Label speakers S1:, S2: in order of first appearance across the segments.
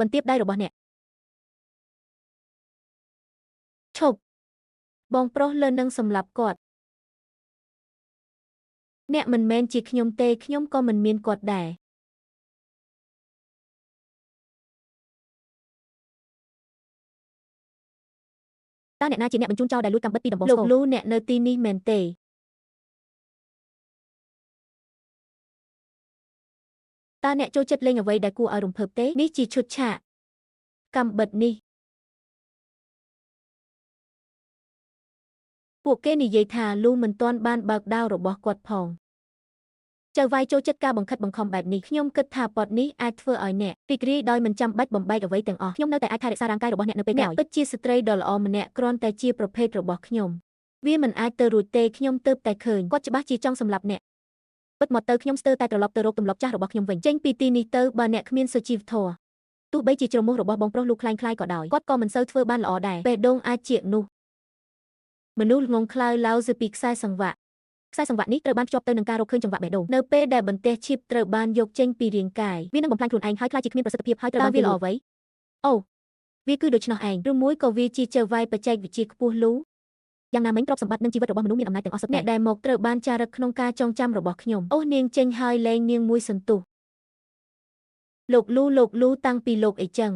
S1: បន្ទាបដៃរបស់អ្នកឈប់បងប្រុសលើនឹងសម្លាប់គាត់អ្នកមិនមែនជាខ្ញុំទេខ្ញុំក៏មិនមានគាត់ដែរតើអ្នកណាជាអ្នកបញ្ជូនចោរដែលលួចកាំបិតពីដំបងលោកលូអ្នកនៅទីនេះមែនទេតើអ្នកចូលចិត្តលេងអ្វីដែលគួរឲ្យរំភើបទេនេះជាឈុតឆាកកាំបិតនេះពួកគេនិយាយថាលូមិនទាន់បានបើកដាវរបស់គាត់ផងចៅវាយចូលចិត្តការបង្ខិតបង្ខំបែបនេះខ្ញុំគិតថាប៉ុតនេះអាចធ្វើឲ្យអ្នករីករាយដោយមិនចាំបាច់បំបែកអ្វីទាំងអស់ខ្ញុំនៅតែអាចថែរក្សារាងកាយរបស់អ្នកនៅពេលក្រោយពិតជាស្ត្រីដ៏ល្អម្នាក់គ្រាន់តែជាប្រភេទរបស់ខ្ញុំវាមិនអាចទៅរួចទេខ្ញុំទើបតែឃើញគាត់ច្បាស់ជាចង់សម្លាប់អ្នកពិតមកទៅខ្ញុំស្ទើរតែត្រឡប់ទៅរកទម្លាប់ចាស់របស់ខ្ញុំវិញចេញពីទីនេះទៅបើអ្នកគ្មានសុជីវធម៌ទោះបីជាជ្រមុះរបស់បងប្រុសលោកខ្លាំងៗក៏ដោយគាត់ក៏មិនសូវធ្វើបានល្អដែរបេះដូងអាចជានោះមនុស្សងងខ្លៅឡៅទៅពីខ្សែសង្វាក់នេះត្រូវបានភ្ជាប់ទៅនឹងការរកឃើញចង្វាក់បេះដូងនៅពេលដែលបន្ទះឈាមត្រូវបានយកចេញពីរាងកាយវានឹងបំផ្លាញខ្លួនឯងហើយខ្លាចជាគ្មានប្រសិទ្ធភាពហើយត្រូវបានវាល្អអ្វីអូវាគឺដូច្នោះឯងឬមួយក៏វាជាចៅវាយបច្ចេកវិទ្យាខ្ពស់លូយ៉ាងណាមិញទ្រព្យសម្បត្តិនិងជីវិតរបស់មនុស្សមានអំណាចទាំងអស់សុទ្ធអ្នកដែលមកត្រូវបានចារឹកក្នុងការចងចាំរបស់ខ្ញុំអូនាងចេញហើយលែងនាងមួយសន្ទុះលោកលូតាំងពីលោកអីចឹង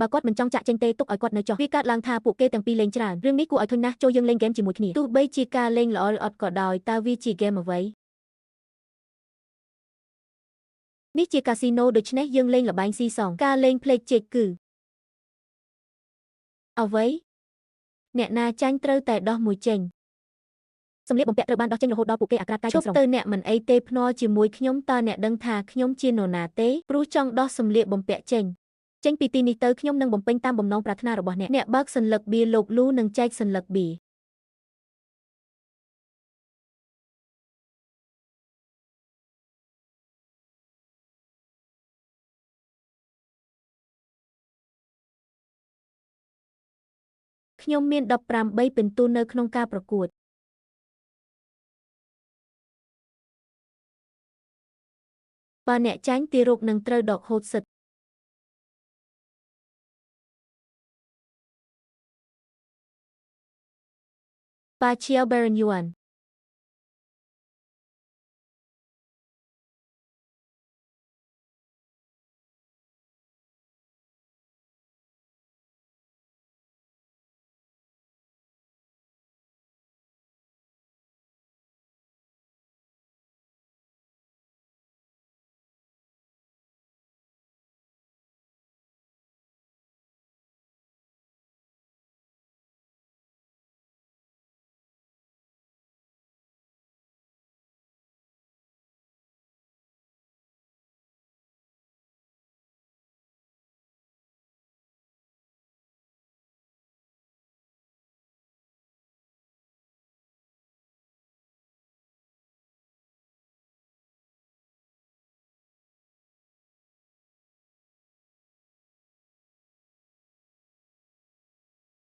S1: បើគាត់មិនចង់ចាក់ចេញទេទុកឲ្យគាត់នៅចុះវាកើតឡើងថាពួកគេទាំងពីរលេងច្រើនរឿងនេះគួរឲ្យធុញណាស់ចូលយើងលេងហ្គេមជាមួយគ្នាទោះបីជាការលេងល្អឬអត់ក៏ដោយតើវាជាហ្គេមអ្វីនេះជាកាស៊ីណូដូច្នេះយើងលេងល្បែងស៊ីសងការលេងភ្លេចជែកគឺអ្វីអ្នកណាចាញ់ត្រូវតែដោះមួយចេញសម្លៀកបំពាក់ត្រូវបានដោះចេញរហូតដល់ពួកគេអាក្រាតកាយទាំងស្រុងទៅអ្នកមិនអីទេភ្នាល់ជាមួយខ្ញុំតើអ្នកដឹងថាខ្ញុំជានរណាទេព្រោះចង់ដោះសម្លៀកបំពាក់ចេញពីទីនេះទៅខ្ញុំនឹងបំពេញតាមបំណងប្រាថ្នារបស់អ្នកបើកសន្លឹកបៀលោកលូនឹងចែកសន្លឹកបៀខ្ញុំមាន18ពិន្ទុនៅក្នុងការប្រកួតបើអ្នកចាញ់ទារកនឹងត្រូវដកហូតសិទ្ធPachia Baron Yuan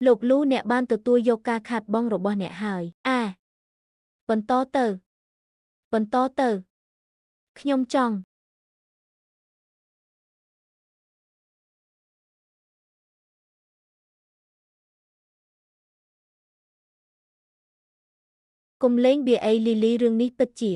S1: លោកលូអ្នកបានទទួលយកការខាតបង់របស់អ្នកហើយបន្តទៅខ្ញុំចង់កុំលេងបៀអីលីលីរឿងនេះពិតជា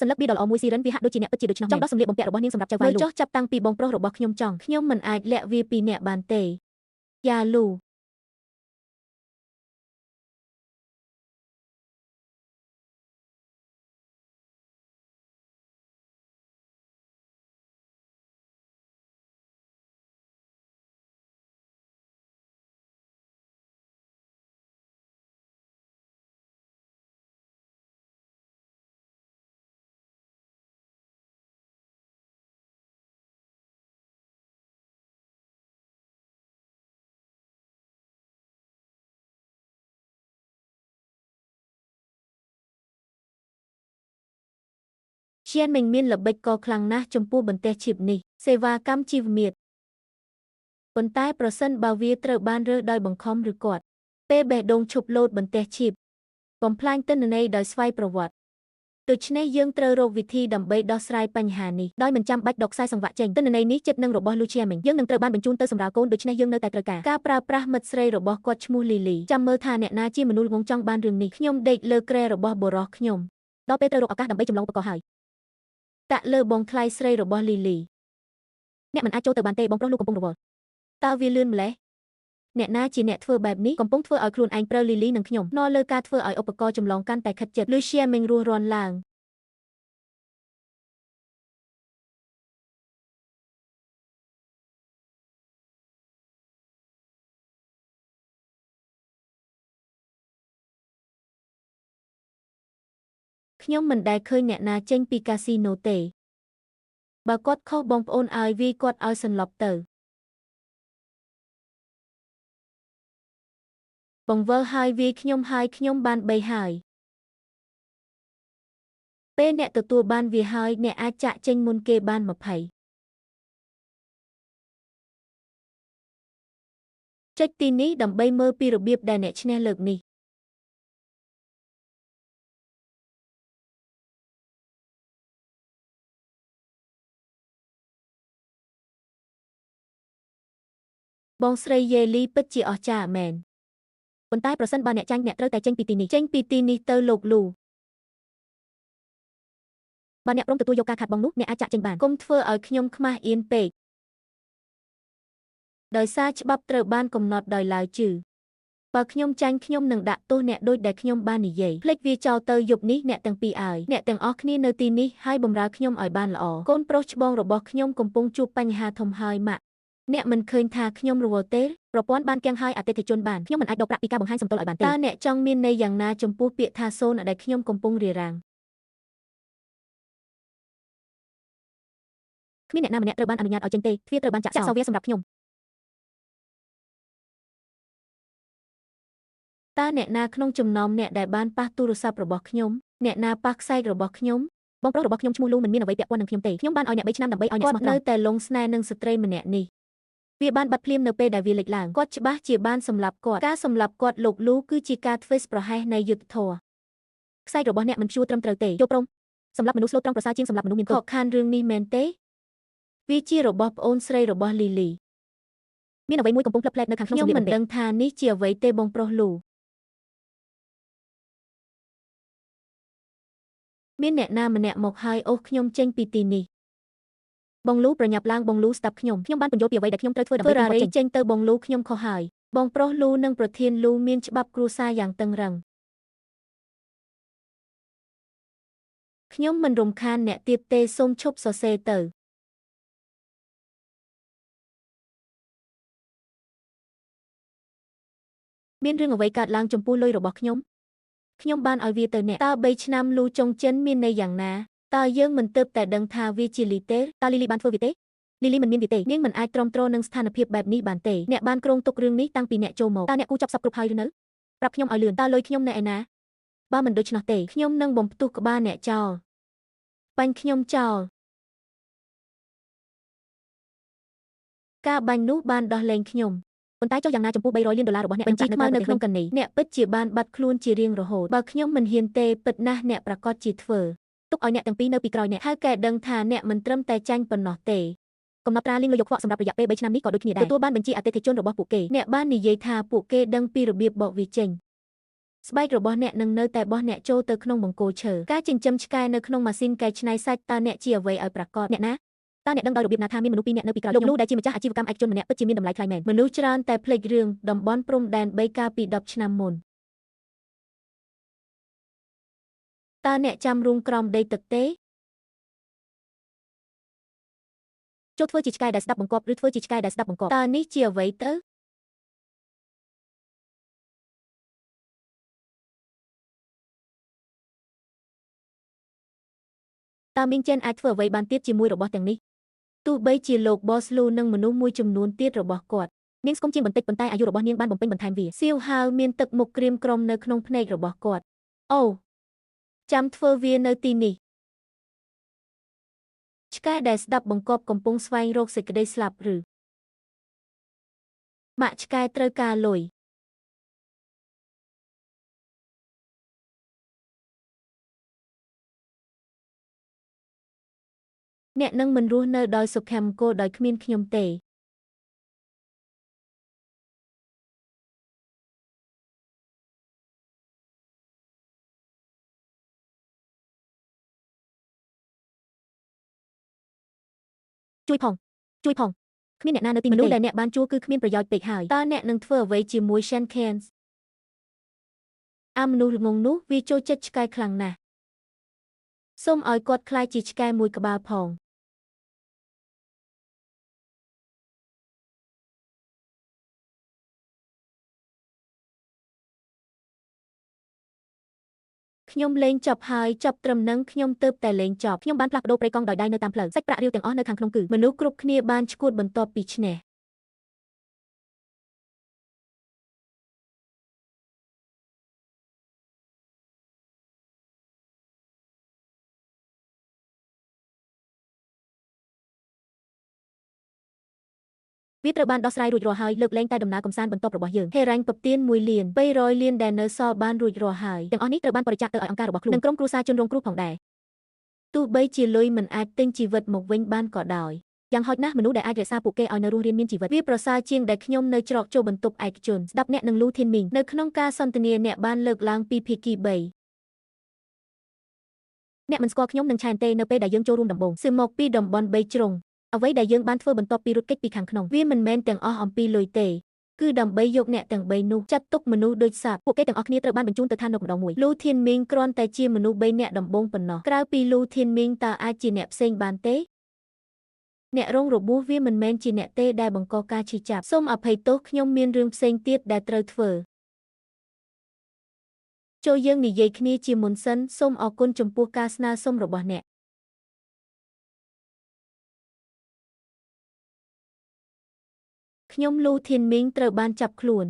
S1: សន្លឹកបៀដ៏ល្អមួយស៊ីរិនវាហាក់ដូចជាអ្នកពិតជាដូច្នោះចង់ដោះសម្លៀកបំពាក់របស់នាងសម្រាប់ចៅវាយលូចុះចាប់តាំងពីបងប្រុសរបស់ខ្ញុំចង់ខ្ញុំមិនអាចលាក់វាពីអ្នកបានទេយ៉ាលូជាមិនមានល្បិចកលខ្លាំងណាស់ចំពោះបន្ទះឈាមនេះសេវាកម្មជីវមាត្រប៉ុន្តែប្រសិនបើវាត្រូវបានរើសដោយបង្ខំឬគាត់ ពេលបេះដូងឈប់លោតបន្ទះឈីបបំផ្លាញទិន្នន័យដោយស្វ័យប្រវត្តិដូច្នេះយើងត្រូវរកវិធីដើម្បីដោះស្រាយបញ្ហានេះដោយមិនចាំបាច់ដកខ្សែសង្វាក់ចេញទិន្នន័យនេះជិតនឹងរបស់ Lucia Ming យើងនឹងត្រូវបានបញ្ជូនទៅសម្រាលកូនដូច្នេះយើងនៅតែត្រូវការប្រើប្រាស់មិត្តស្រីរបស់គាត់ឈ្មោះ Lily ចាំមើលថាអ្នកណាជាមនុស្សល្ងងចង់បានរឿងនេះខ្ញុំដេកលើគ្រែរបស់បុរសខ្ញុំដល់ពេលត្រូវរកឱកាសដើម្បីចម្លងឧបករណ៍ហើយតាក់លើបងថ្លៃស្រីរបស់ Lily អ្នកមិនអាចចូលទៅបានទេបងប្រុសលោកកំពុងរវល់តើវាលឿនម្ល៉េះអ្នកណាជាអ្នកធ្វើបែបនេះកំពុងធ្វើឲ្យខ្លួនឯងព្រើ Lily និងខ្ញុំណលើការធ្វើឲ្យឧបករណ៍ចម្លងកាន់តែខិតជិត Lucia Ming រស់រាន់ឡើងខ្ញុំមិនដែលឃើញអ្នកណាចេញពីកាស៊ីណូទេបើគាត់ខុសបងប្អូនឲ្យវាយគាត់ឲ្យសន្លប់ទៅបង្វិលហើយវាយខ្ញុំហើយខ្ញុំបាន3ហើយពេលអ្នកទទួលបានវាហើយអ្នកអាចចាក់ចេញមុនគេបាន20ចុចទីនេះដើម្បីមើលពីរបៀបដែលអ្នកឈ្នះលើកនេះបងស្រីយេលីពិតជាអស្ចារ្យមែនប៉ុន្តែប្រសិនបើអ្នកចាញ់អ្នកត្រូវតែចេញពីទីនេះចេញពីទីនេះទៅលោកលូបើអ្នកព្រមទទួលយកការខាត់បងនោះអ្នកអាចចាក់ចេញបានកុំធ្វើឲ្យខ្ញុំខ្មាស់អៀនពេកដោយសារច្បាប់ត្រូវបានកំណត់ដោយឡាវជឺបើខ្ញុំចាញ់ខ្ញុំនឹងដាក់ទោសអ្នកដូចដែលខ្ញុំបាននិយាយភ្លេចវាចោលទៅយប់នេះអ្នកទាំងពីរឲ្យអ្នកទាំងអស់គ្នានៅទីនេះហើយបម្រើខ្ញុំឲ្យបានល្អកូនប្រុសច្បងរបស់ខ្ញុំកំពុងជួបបញ្ហាធំហើយម៉ាក់អ្នកមិនឃើញថាខ្ញុំរវល់ទេប្រព័ន្ធបានគាំងហើយអតិថិជនបានខ្ញុំមិនអាចដកប្រាក់ពីការបង្ហាញសំទោសឲ្យបានទេតើអ្នកចង់មានន័យយ៉ាងណាចំពោះពាក្យថាសូនដែលខ្ញុំកំពុងរារាំងគ្មានអ្នកណាម្នាក់ត្រូវបានអនុញ្ញាតឲ្យចេញទេទ្វារត្រូវបានចាក់សោវាសម្រាប់ខ្ញុំតើអ្នកណាក្នុងចំណោមអ្នកដែលបានប៉ះទូរស័ព្ទរបស់ខ្ញុំអ្នកណាប៉ះខ្សែករបស់ខ្ញុំបងប្រុសរបស់ខ្ញុំឈ្មោះលូមិនមានអ្វីពាក់ព័ន្ធនឹងខ្ញុំទេខ្ញុំបានឲ្យអ្នក3ឆ្នាំដើម្បីឲ្យអ្នកស្មោះត្រង់នៅតែលងស្នេហ៍នឹងស្ត្រីម្នាក់នេះវាបានបាត់ភ្លាមនៅពេលដែលវាលេចឡើងគាត់ច្បាស់ជាបានសម្លាប់គាត់ការសម្លាប់គាត់លោកលូគឺជាការធ្វេសប្រហែសនៃយុត្តិធម៌ខ្សែករបស់អ្នកមិនជួត្រឹមត្រូវទេចូលព្រមសម្រាប់មនុស្សស្លូតត្រង់ប្រសើរជាងសម្រាប់មនុស្សមានគុណខកខានរឿងនេះមែនទេវាជារបស់ប្អូនស្រីរបស់លីលីមានអ្វីមួយកំពុងផ្លឹបផ្លែតនៅខាងក្នុងសម្លៀកបំពាក់ខ្ញុំមិនដឹងថានេះជាអ្វីទេបងប្រុសលូមានអ្នកណាម្នាក់មកហើយអូសខ្ញុំចេញពីទីនេះបងលូប្រញាប់ឡើងបងលូស្ដាប់ខ្ញុំបានពន្យល់ពីអ្វីដែលខ្ញុំត្រូវធ្វើដើម្បីឲ្យចេញទៅបងលូខ្ញុំខុសហើយបងប្រុសលូនិងប្រធានលូមានច្បាប់គ្រួសារយ៉ាងតឹងរ៉ឹងខ្ញុំមិនរំខានអ្នកទៀតទេសូមឈប់សរសេរទៅមានរឿងអ្វីកើតឡើងចំពោះលុយរបស់ខ្ញុំបានឲ្យវាទៅអ្នកតើ3ឆ្នាំលូចុងចិនមានន័យយ៉ាងណាតើយើងមិនទើបតែដឹងថាវាជាលីទេតើលីលីបានធ្វើវាទេលីលីមិនមានវាទេនាងមិនអាចទ្រាំទ្រនឹងស្ថានភាពបែបនេះបានទេអ្នកបានគ្រោងទុករឿងនេះតាំងពីអ្នកចូលមកតើអ្នកគូចាប់សពគ្រប់ហើយឬនៅប្រាប់ខ្ញុំឲ្យលឿនតើលុយខ្ញុំនៅឯណាបើមិនដូច្នោះទេខ្ញុំនឹងបំផ្ទុះក្បាលអ្នកចោលបាញ់ខ្ញុំចោលការបាញ់នោះបានដោះលែងខ្ញុំប៉ុន្តែចុះយ៉ាងណាចំពោះ$300 លានរបស់អ្នកបញ្ជីខ្មៅនៅក្នុងកនីអ្នកពិតជាបានបាត់ខ្លួនជារៀងរហូតបើខ្ញុំមិនហ៊ានទេពិតណាស់អ្នកប្រកាសជាធ្វើទុកឲ្យអ្នកទាំងពីរនៅពីក្រោយអ្នកហើយកែដឹងថាអ្នកមិនត្រឹមតែចាញ់ប៉ុណ្ណោះទេកំណត់ត្រាលេងលុយយកខ្វក់សម្រាប់រយៈពេល3ឆ្នាំនេះក៏ដូចគ្នាដែរទទួលបានបញ្ជីអតិថិជនរបស់ពួកគេអ្នកបាននិយាយថាពួកគេដឹងពីរបៀបបកវាចេញស្បែករបស់អ្នកនឹងនៅតែបោះអ្នកចូលទៅក្នុងបង្គោលឈើការចិញ្ចឹមឆ្កែនៅក្នុងម៉ាស៊ីនកែច្នៃសាច់តើអ្នកជាអ្វីឲ្យប្រកាសអ្នកណាតើអ្នកដឹងដោយរបៀបណាថាមានមនុស្ស2នាក់នៅពីក្រោយលោកលូដែលជាម្ចាស់អាជីវកម្មឯកជនម្នាក់ពិតជាមានតម្លៃថ្លៃមែនមនុស្សច្រើនតែភ្លេចរឿងតំបន់ព្រំដែន3កាលពី10ឆ្នាំមុនតើអ្នកចាំរូងក្រោមដីទឹកទេចូលធ្វើជាឆ្កែដែលស្ដាប់បង្គាប់ឬធ្វើជាឆ្កែដែលស្ដាប់បង្គាប់តើនេះជាអ្វីទៅតើមីងចេនអាចធ្វើអ្វីបានទៀតជាមួយរបស់ទាំងនេះទោះបីជាលោកបសលូនិងមនុស្សមួយចំនួនទៀតរបស់គាត់នាងស្គមជាងបន្តិចប៉ុន្តែអាយុរបស់នាងបានបំពេញបន្ថែមវាសៀវហាវមានទឹកមុខក្រៀមក្រំនៅក្នុងភ្នែករបស់គាត់អូចាំធ្វើវានៅទីនេះឆ្កែដែលស្ដាប់បង្គាប់កំពុងស្វែងរកសេចក្តីស្លាប់ឬម៉ាក់ឆ្កែត្រូវការលុយ អ្នកនឹងមិនរស់នៅដោយសុខមង្គលដោយគ្មានខ្ញុំទេជួយផងគ្មានអ្នកណានៅទីនេះទេមនុស្សដែលអ្នកបានជួបគឺគ្មានប្រយោជន៍ពេកហើយតើអ្នកនឹងធ្វើអ្វីជាមួយ Shen Kans មនុស្សល្ងងនោះវាចូលចិត្តឆ្កែខ្លាំងណាស់សូមឲ្យគាត់ក្លាយជាឆ្កែមួយក្បាលផងខ្ញុំលេងចប់ហើយចប់ត្រឹមនឹងខ្ញុំទើបតែលេងចប់ខ្ញុំបានផ្លាស់ប្ដូរប្រេកង់ដោយដៃនៅតាមផ្លូវសាច់ប្រាក់រាវទាំងអស់នៅខាងក្នុងគឺមនុស្សគ្រប់គ្នាបានឈួតបន្ទាប់ពីឈ្នះវាត្រូវបានដោះស្រាយរួចរាល់ហើយលើកលែងតែដំណើរកម្សាន្តបន្ទាប់របស់យើងហេរ៉ាញ់ពទាន1លាន300លានដែលនៅសល់បានរួចរាល់ហើយទាំងអស់នេះត្រូវបានបរិច្ចាគទៅឲ្យអង្គការរបស់ខ្លួននិងក្រុមគ្រួសារជនរងគ្រោះផងដែរទោះបីជាលុយមិនអាចទិញជីវិតមកវិញបានក៏ដោយយ៉ាងហោចណាស់មនុស្សដែលអាចរក្សាពួកគេឲ្យនៅរស់រានមានជីវិតវាប្រសើរជាងដែលខ្ញុំនៅច្រកចូលបន្ទប់ឯកជនស្ដាប់អ្នកនឹងលូធីនមីងនៅក្នុងការសន្ទនាអ្នកបានលើកឡើងពីភាគី3អ្នកមិនស្គាល់ខ្ញុំនឹងឆែនទេនៅពេលដែលយើងចូលរួមដំបូងសឺមកពីតំបន់3ជ្រុងអ្វីដែលយើងបានធ្វើបន្ទាប់ពីរត់គេចពីខាងក្នុងវាមិនមែនទាំងអស់អំពីលុយទេគឺដើម្បីយកអ្នកទាំង3នោះចាត់ទុកមនុស្សដូចសត្វពួកគេទាំងអស់គ្នាត្រូវបានបញ្ជូនទៅឋាននរកម្ដងមួយលូធីនមីងគ្រាន់តែជាមនុស្ស3នាក់ដំបូងប៉ុណ្ណោះក្រៅពីលូធីនមីងតើអាចជាអ្នកផ្សេងបានទេអ្នករងរបួសវាមិនមែនជាអ្នកទេដែលបង្កការឈឺចាប់សូមអភ័យទោសខ្ញុំមានរឿងផ្សេងទៀតដែលត្រូវធ្វើចូលយើងនិយាយគ្នាជាមុនសិនសូមអរគុណចំពោះការស្នើសុំរបស់អ្នកខ្ញុំលូធីនមីងត្រូវបានចាប់ខ្លួន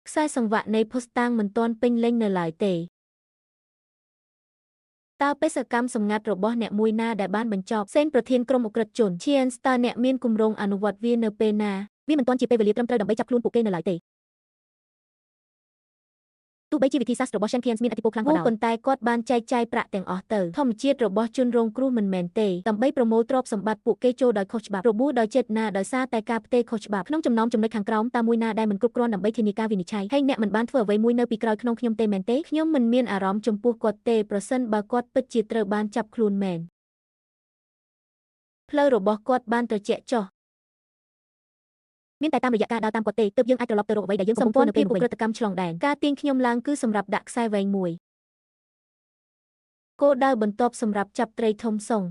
S1: ខ្សែសង្វាក់នៃភស្តុតាងមិនទាន់ពេញលេញនៅឡើយទេតើបេសកកម្មសម្ងាត់របស់អ្នកមួយណាដែលបានបញ្ចប់សេនប្រធានក្រុមអ ுக ្រិតជន Chance តើអ្នកមានគម្រោងអនុវត្តវានៅពេលណាវាមិនទាន់ជាពេលវេលាត្រឹមត្រូវដើម្បីចាប់ខ្លួនពួកគេនៅឡើយទេទោះបីជាវិធីសាស្ត្ររបស់ Shen Kians មានឥទ្ធិពលខ្លាំងក៏ដោយប៉ុន្តែគាត់បានចែកចាយប្រាក់ទាំងអស់ទៅធម្មជាតិរបស់ជនរងគ្រោះមិនមែនទេដើម្បីប្រមូលទ្រព្យសម្បត្តិពួកគេចូលដោយខុសច្បាប់របួសដោយចេតនាដោយសារតែការផ្ទេរខុសច្បាប់ក្នុងចំណោមចំណុចខាងក្រោមតើមួយណាដែលមិនគ្រប់គ្រាន់ដើម្បីធានាការវិនិច្ឆ័យហើយអ្នកមិនបានធ្វើអ្វីមួយនៅពីក្រោយក្នុងខ្ញុំទេមែនទេខ្ញុំមិនមានអារម្មណ៍ចំពោះគាត់ទេប្រសិនបើគាត់ពិតជាត្រូវបានចាប់ខ្លួនមែនផ្លូវរបស់គាត់បានត្រជាក់ចុះមានតែតាមរយៈការដើរតាមគាត់ទេទើបយើងអាចត្រឡប់ទៅរកអ្វីដែលយើងកំពុងធ្វើនៅពេលនោះវិញឧក្រិដ្ឋកម្មឆ្លងដែនការទាញខ្ញុំឡើងគឺសម្រាប់ដាក់ខ្សែវែងមួយគោលដៅបន្ទាប់សម្រាប់ចាប់ត្រីធំសុង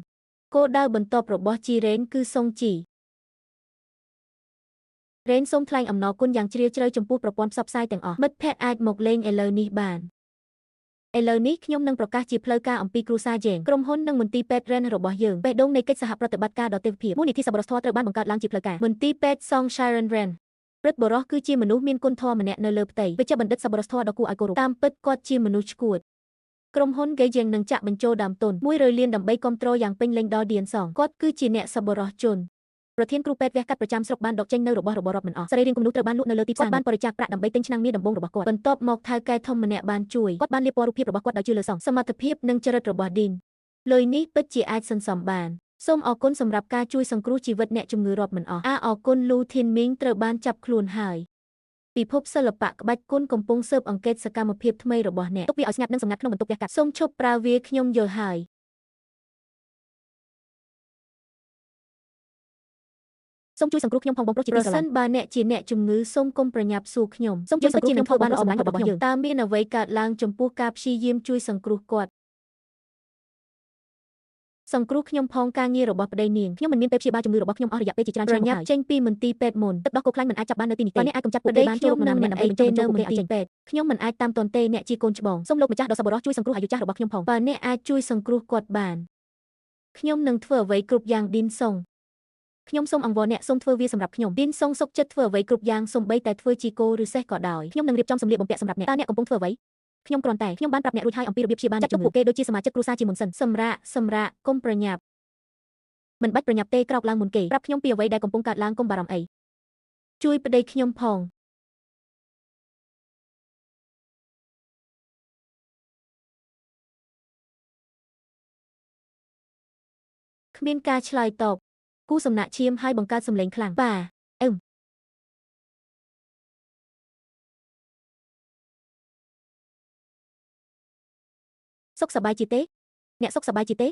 S1: គោលដៅបន្ទាប់របស់ជីរ៉េនគឺសុងជីរ៉េនសូមថ្លែងអំណរគុណយ៉ាងជ្រាលជ្រៅចំពោះប្រព័ន្ធផ្សព្វផ្សាយទាំងអស់មិត្តភ័ក្តិអាចមកលេងឥឡូវនេះបានឥឡូវនេះខ្ញុំនឹងប្រកាសជាផ្លូវការអំពីគ្រួសារយើងក្រុមហ៊ុននិងមន្ទីរពេទ្យ Ren របស់យើងបេះដូងនៃកិច្ចសហប្រតិបត្តិការដ៏ទេវភាពមូលនិធិសប្បុរសធម៌ត្រូវបានបង្កើតឡើងជាផ្លូវការមន្ទីរពេទ្យ Song Sharon Ren ព្រឹទ្ធបុរសគឺជាមនុស្សមានគុណធម៌ម្នាក់នៅលើផ្ទៃវេជ្ជបណ្ឌិតសប្បុរសធម៌ដ៏គួរឲ្យគោរពតាមពិតគាត់ជាមនុស្សឆ្កួតក្រុមហ៊ុន Geijing នឹងចាក់បញ្ចូលដើមទុន100លានដើម្បីគាំទ្រយ៉ាងពេញលេញដល់ Dian Song គាត់គឺជាអ្នកសប្បុរសជនប្រធានគ្រូពេទ្យវះកាត់ប្រចាំស្រុកបានដកចេញនៅរបស់របររាប់មិនអស់សរីរាង្គគំនូសត្រូវបានលក់នៅលើទីផ្សារគាត់បានបរិច្ចាគប្រាក់ដើម្បីទិញឆ្នាំងមាសដំបូងរបស់គាត់បន្ទាប់មកថៅកែធំម្នាក់បានជួយគាត់បានលាបពណ៌រូបភាពរបស់គាត់ដោយជឿលើសងសមត្ថភាពនិងចរិតរបស់ Din លុយនេះពិតជាអាចសន្សំបានសូមអរគុណសម្រាប់ការជួយសង្គ្រោះជីវិតអ្នកជំងឺរាប់មិនអស់អរគុណ Lu Thin Ming ត្រូវបានចាប់ខ្លួនហើយពិភពសិល្បៈក្បាច់គុណកំពុងស៊ើបអង្កេតសកម្មភាពថ្មីរបស់អ្នកទុកវាឲ្យស្ងាត់និងសម្ងាត់ក្នុងបន្ទប់វះកាត់សូមឈប់ប្រើវាខ្ញុំយល់ហើយសូមជួយសង្គ្រោះខ្ញុំផងបងប្រុសជាទីស្រឡាញ់ប្រសិនបើអ្នកជាអ្នកជំងឺសូមកុំប្រញាប់សួរខ្ញុំសូមជួយសង្គ្រោះខ្ញុំផងបានល្អម្ល៉េះរបស់ខ្ញុំតើមានអ្វីកើតឡើងចំពោះការព្យាយាមជួយសង្គ្រោះគាត់សង្គ្រោះខ្ញុំផងការងាររបស់ប្តីនាងខ្ញុំមិនមានពេលព្យាបាលជំងឺរបស់ខ្ញុំអស់រយៈពេលជាច្រើនឆ្នាំមកហើយចេញពីមន្ទីរពេទ្យមុនទឹកដោះគោខ្លាញ់មិនអាចចាប់បាននៅទីនេះទេអ្នកអាចកម្ចាត់ពួកគេបានចូលរកនរណាម្នាក់ដើម្បីបញ្ចុះបញ្ចូលពួកគេឲ្យចេញពេទ្យខ្ញុំមិនអាចតាមទាន់ទេអ្នកជាកូនច្បងសូមលោកម្ចាស់ដ៏សប្បុរសជួយសង្គ្រោះអាយុចាស់របស់ខ្ញុំផងបើអ្នកអាចជួយសង្គ្រោះគាត់បានខ្ញុំនឹងធ្វើអ្វីគ្រប់យ៉ាងឌីនសុងខ្ញុំសូមអង្វរអ្នកសូមធ្វើវាសម្រាប់ខ្ញុំឌីនសុងសុខចិត្តធ្វើអ្វីគ្រប់យ៉ាងសូម្បីតែធ្វើជីគោឬសេះក៏ដោយខ្ញុំនឹងរៀបចំសម្លៀកបំពាក់សម្រាប់អ្នកតើអ្នកកំពុងធ្វើអ្វីខ្ញុំគ្រាន់តែខ្ញុំបានប្រាប់អ្នករួចហើយអំពីរបៀបព្យាបាលចាត់ទុកពួកគេដូចជាសមាជិកគ្រួសារជាមុនសិនសម្រាប់កុំប្រញាប់មិនបាច់ប្រញាប់ទេក្រោកឡើងមុនគេប្រាប់ខ្ញុំពីអ្វីដែលកំពុងកើតឡើងកុំបារម្ភអីជួយប្តីខ្ញុំផង គ្មានការឆ្លើយតបគូសំណាក់ឈាមហើយបង្កើតសំឡេងខ្លាំងប៉ាសុខសប្បាយជាទេអ្នកសុខសប្បាយជាទេ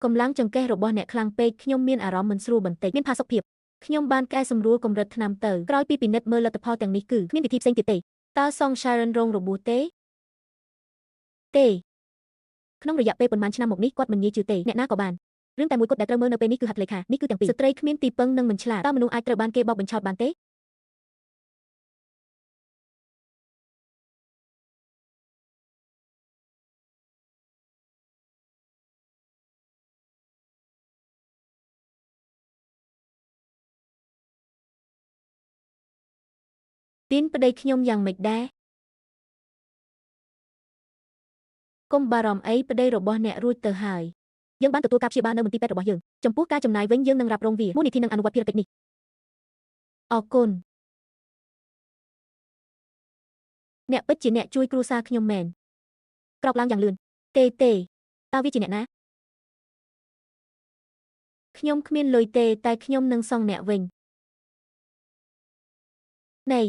S1: កម្លាំងចង្កេះរបស់អ្នកខ្លាំងពេកខ្ញុំមានអារម្មណ៍មិនស្រួលបន្តិចមានផាសុកភាពខ្ញុំបានកែសម្រួលកម្រិតថ្នាំទៅក្រោយពីពិនិត្យមើលលទ្ធផលទាំងនេះគឺគ្មានវិធីផ្សេងទៀតទេតើសង Sharon រងរបួសទេក្នុងរយៈពេលប៉ុន្មានឆ្នាំមកនេះគាត់មិនងាយជឿទេអ្នកណាក៏បានរឿងតែមួយគត់ដែលត្រូវមើលនៅពេលនេះគឺហត្ថលេខានេះគឺទាំងពីរស្ត្រីគ្មានទីពឹងនិងមិនឆ្លាតតើមនុស្សអាចត្រូវបានគេបោកបញ្ឆោតបានទេទីនប្តីខ្ញុំយ៉ាងម៉េចដែរកុំបារម្ភអីប្តីរបស់អ្នករួចទៅហើយយើងបានទទួលការព្យាបាលនៅមន្ទីរពេទ្យរបស់យើងចំពោះការចំណាយវិញយើងនឹងរ៉ាប់រងវាមូលនិធិនឹងអនុវត្តភារកិច្ចនេះអរគុណអ្នកពិតជាអ្នកជួយគ្រួសារខ្ញុំមែនក្រោកឡើងយ៉ាងលឿនទេតើវាជាអ្នកណាខ្ញុំគ្មានលុយទេតែខ្ញុំនឹងសងអ្នកវិញណែ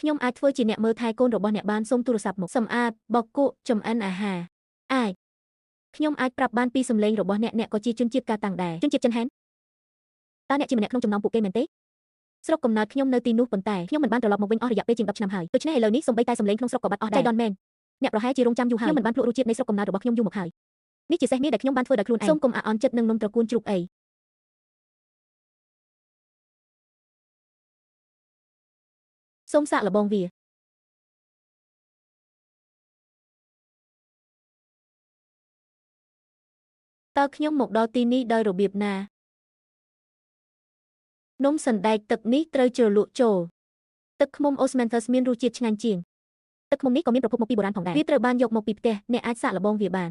S1: ខ្ញុំអាចធ្វើជាអ្នកមើលថែកូនរបស់អ្នកបានសូមទូរស័ព្ទមកសម្អាតបោកគក់ចម្អិនអាហារអាចខ្ញុំអាចប្រាប់បានពីសម្លេងរបស់អ្នកក៏ជាជនជាតិកាតាំងដែរជនជាតិចិនហែនតើអ្នកជាម្នាក់ក្នុងចំណោមពួកគេមែនទេស្រុកកំណើតខ្ញុំនៅទីនោះប៉ុន្តែខ្ញុំមិនបានត្រឡប់មកវិញអស់រយៈពេលជាង10ឆ្នាំហើយដូច្នេះឥឡូវនេះសូម្បីតែសម្លេងក្នុងស្រុកក៏បាត់អស់ដែរចៃដនមែនអ្នកប្រហែលជារងចាំយូរហើយខ្ញុំមិនបានភ្លក់រសជាតិនៃស្រុកកំណើតរបស់ខ្ញុំយូរមកហើយនេះជាសេះមាសដែលខ្ញុំបានធ្វើដោយខ្លួនឯងសូមកុំអាក់អន់ចិត្តនឹងនំត្រកួនជ្រូកអីសូមសាកល្បងវាតើខ្ញុំមកដល់ទីនេះដោយរបៀបណានំសណ្ដែកទឹកនេះត្រូវជ្រលក់ចូលទឹកឃ្មុំ Osmanthus មានរសជាតិឆ្ងាញ់ជាងទឹកឃ្មុំនេះក៏មានប្រភពមកពីបុរាណផងដែរវាត្រូវបានយកមកពីផ្ទះអ្នកអាចសាកល្បងវាបាន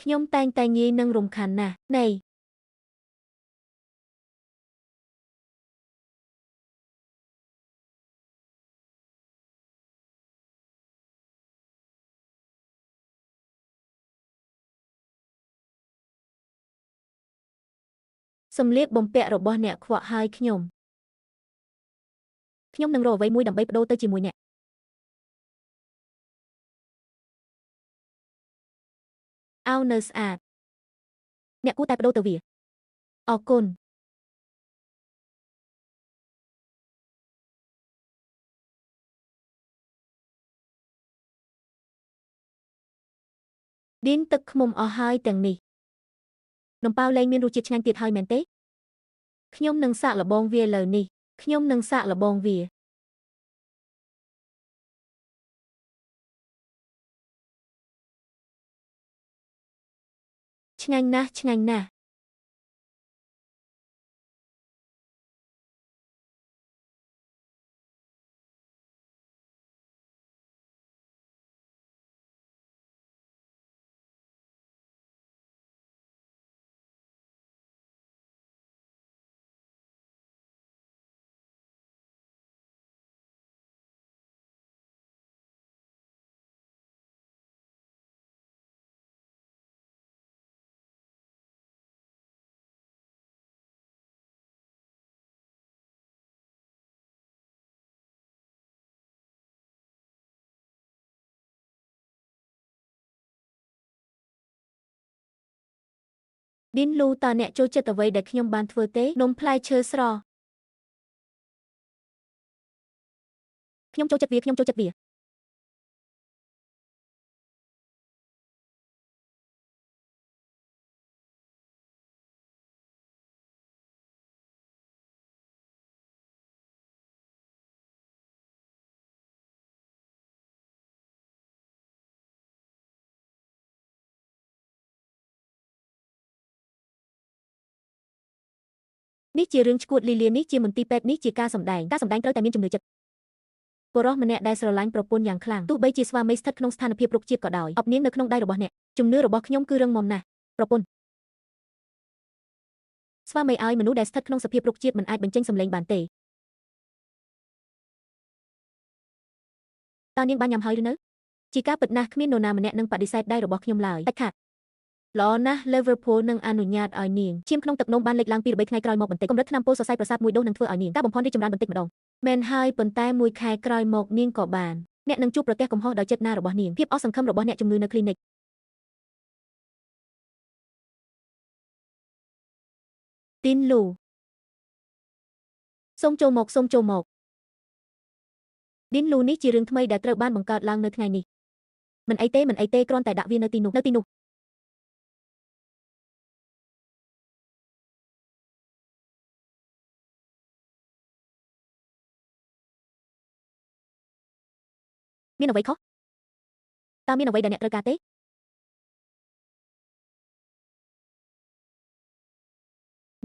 S1: ខ្ញុំតែងតែងាយនឹងរំខានណាស់ណែសម្លៀកបំពាក់របស់អ្នកខ្វក់ហើយខ្ញុំនឹងរកអ្វីមួយដើម្បីបដូរទៅជាមួយអ្នកអោនៅស្អាតអ្នកគួរតែបដូរទៅវាអរគុណឌីនទឹកឃ្មុំអស់ហើយទាំងនេះនំប៉ោវលែងមានរសជាតិឆ្ងាញ់ទៀតហើយមែនទេខ្ញុំនឹងសាកល្បងវាឥឡូវនេះខ្ញុំនឹងសាកល្បងវាឆ្ងាញ់ណាស់ឆ្ងាញ់ណាស់ឌីនលូតើអ្នកចូលចិត្តអ្វីដែលខ្ញុំបានធ្វើទេនំផ្លែឈើស្រស់ខ្ញុំចូលចិត្តវានេះជារឿងឈួតលីលានេះជាមន្ទីរពេទ្យនេះជាការសម្ដែងត្រូវតែមានជំនឿចិត្តបុរសម្នាក់ដែលស្រឡាញ់ប្រពន្ធយ៉ាងខ្លាំងទោះបីជាស្វាមីស្ថិតក្នុងស្ថានភាពរុកជាតិក៏ដោយអបនាងនៅក្នុងដៃរបស់អ្នកជំនឿរបស់ខ្ញុំគឺរឹងមាំណាស់ប្រពន្ធស្វាមីឲ្យមនុស្សដែលស្ថិតក្នុងសភាពរុកជាតិមិនអាចបញ្ចេញសម្លេងបានទេ តើនាងបានញ៉ាំហើយឬនៅជាការពិតណាស់គ្មាននរណាម្នាក់នឹងបដិសេធដៃរបស់ខ្ញុំឡើយដាច់ខាតល្អណាស់ Liverpool នឹងអនុញ្ញាតឲ្យនាងឈាមក្នុងទឹកនោមបានលេចឡើងពីរបីថ្ងៃក្រោយមកបន្តិចកម្រិតថ្នាំពោធិ៍សរសៃប្រសាទមួយដូសនឹងធ្វើឲ្យនាងការបំផន់រីកចម្រើនបន្តិចម្ដងមែនហើយប៉ុន្តែមួយខែក្រោយមកនាងក៏បានអ្នកនឹងជួបប្រទះកំហុសដោយចិត្តណារបស់នាងភាពអស់សង្ឃឹមរបស់អ្នកជំងឺនៅ clinic ទីនលូសូមចូលមកឌីនលូនេះជារឿងថ្មីដែលត្រូវបានបង្កើតឡើងនៅថ្ងៃនេះមិនអីទេគ្រាន់តែដាក់វានៅទីនោះមានអ្វីខុសតើមានអ្វីដែលអ្នកត្រូវការទេ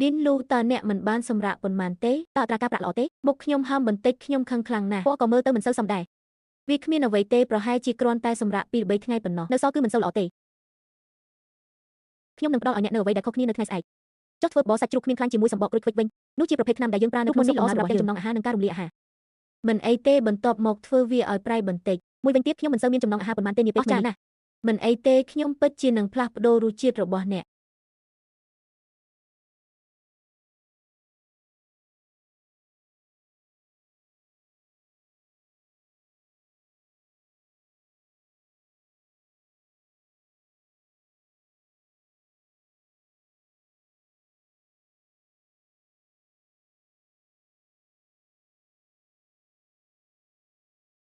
S1: ឌីនលូតើអ្នកមិនបានសម្រាកប៉ុន្មានទេតើអត្រាការប្រាក់ល្អទេមុខខ្ញុំហឹមបន្តិចខ្ញុំខឹងខ្លាំងណាស់ពណ៌ក៏មើលទៅមិនសូវសមដែរវាគ្មានអ្វីទេប្រហែលជាគ្រាន់តែសម្រាក2-3ថ្ងៃប៉ុណ្ណោះនៅសល់គឺមិនសូវល្អទេខ្ញុំនឹងផ្ដល់ឲ្យអ្នកនៅអ្វីដែលខុសគ្នានៅថ្ងៃស្អែកចុះធ្វើបបរសាច់ជ្រូកគ្មានខ្លាញ់ជាមួយសម្បកក្រូចឃ្វិចវិញនោះជាប្រភេទថ្នាំដែលយើងប្រើនៅក្នុងស៊ុបល្អសម្រាប់ទាំងចំណង់អាហារនិងការរំលាយអាហារមិនអីទេបន្ទាប់មកធ្វើវាឲ្យប្រៃបន្តិចមួយវិញទៀតខ្ញុំមិនសូវមានចំណង់អាហារប៉ុន្មានទេនាពេលចាស់ណាស់មិនអីទេខ្ញុំពិតជានឹងផ្លាស់ប្ដូររសជាតិរបស់អ្នក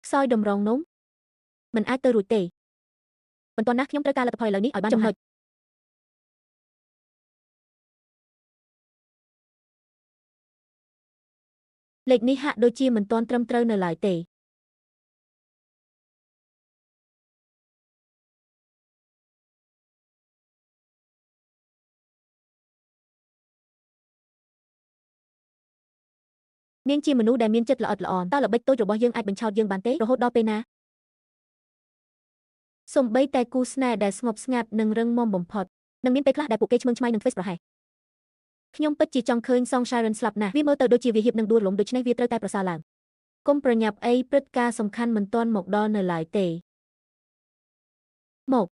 S1: ខ្សោយតម្រងនំមិនអាចទៅរួចទេបន្ទាន់ណាស់ខ្ញុំត្រូវការលទ្ធផលឥឡូវនេះឲ្យបានចំណុចលេខនេះហាក់ដូចជាមិនទាន់ត្រឹមត្រូវនៅឡើយទេនាងជាមនុស្សដែលមានចិត្តល្អិតល្អន់តើល្បិចតូចរបស់យើងអាចបញ្ឆោតយើងបានទេរហូតដល់ពេលណាសូម្បីតែគូស្នេហ៍ដែលស្ងប់ស្ងាត់និងរឹងមាំបំផុតនឹងមានពេលខ្លះដែលពួកគេឆ្មើងឆ្មៃនឹងធ្វេសប្រហែសខ្ញុំពិតជាចង់ឃើញសង Sharon ស្លាប់ណាស់វាមើលទៅដូចជាវាហៀបនឹងដួលរលំដូច្នេះវាត្រូវតែប្រសើរឡើងកុំប្រញាប់អីព្រឹត្តិការណ៍សំខាន់មិនទាន់មកដល់នៅឡើយទេមក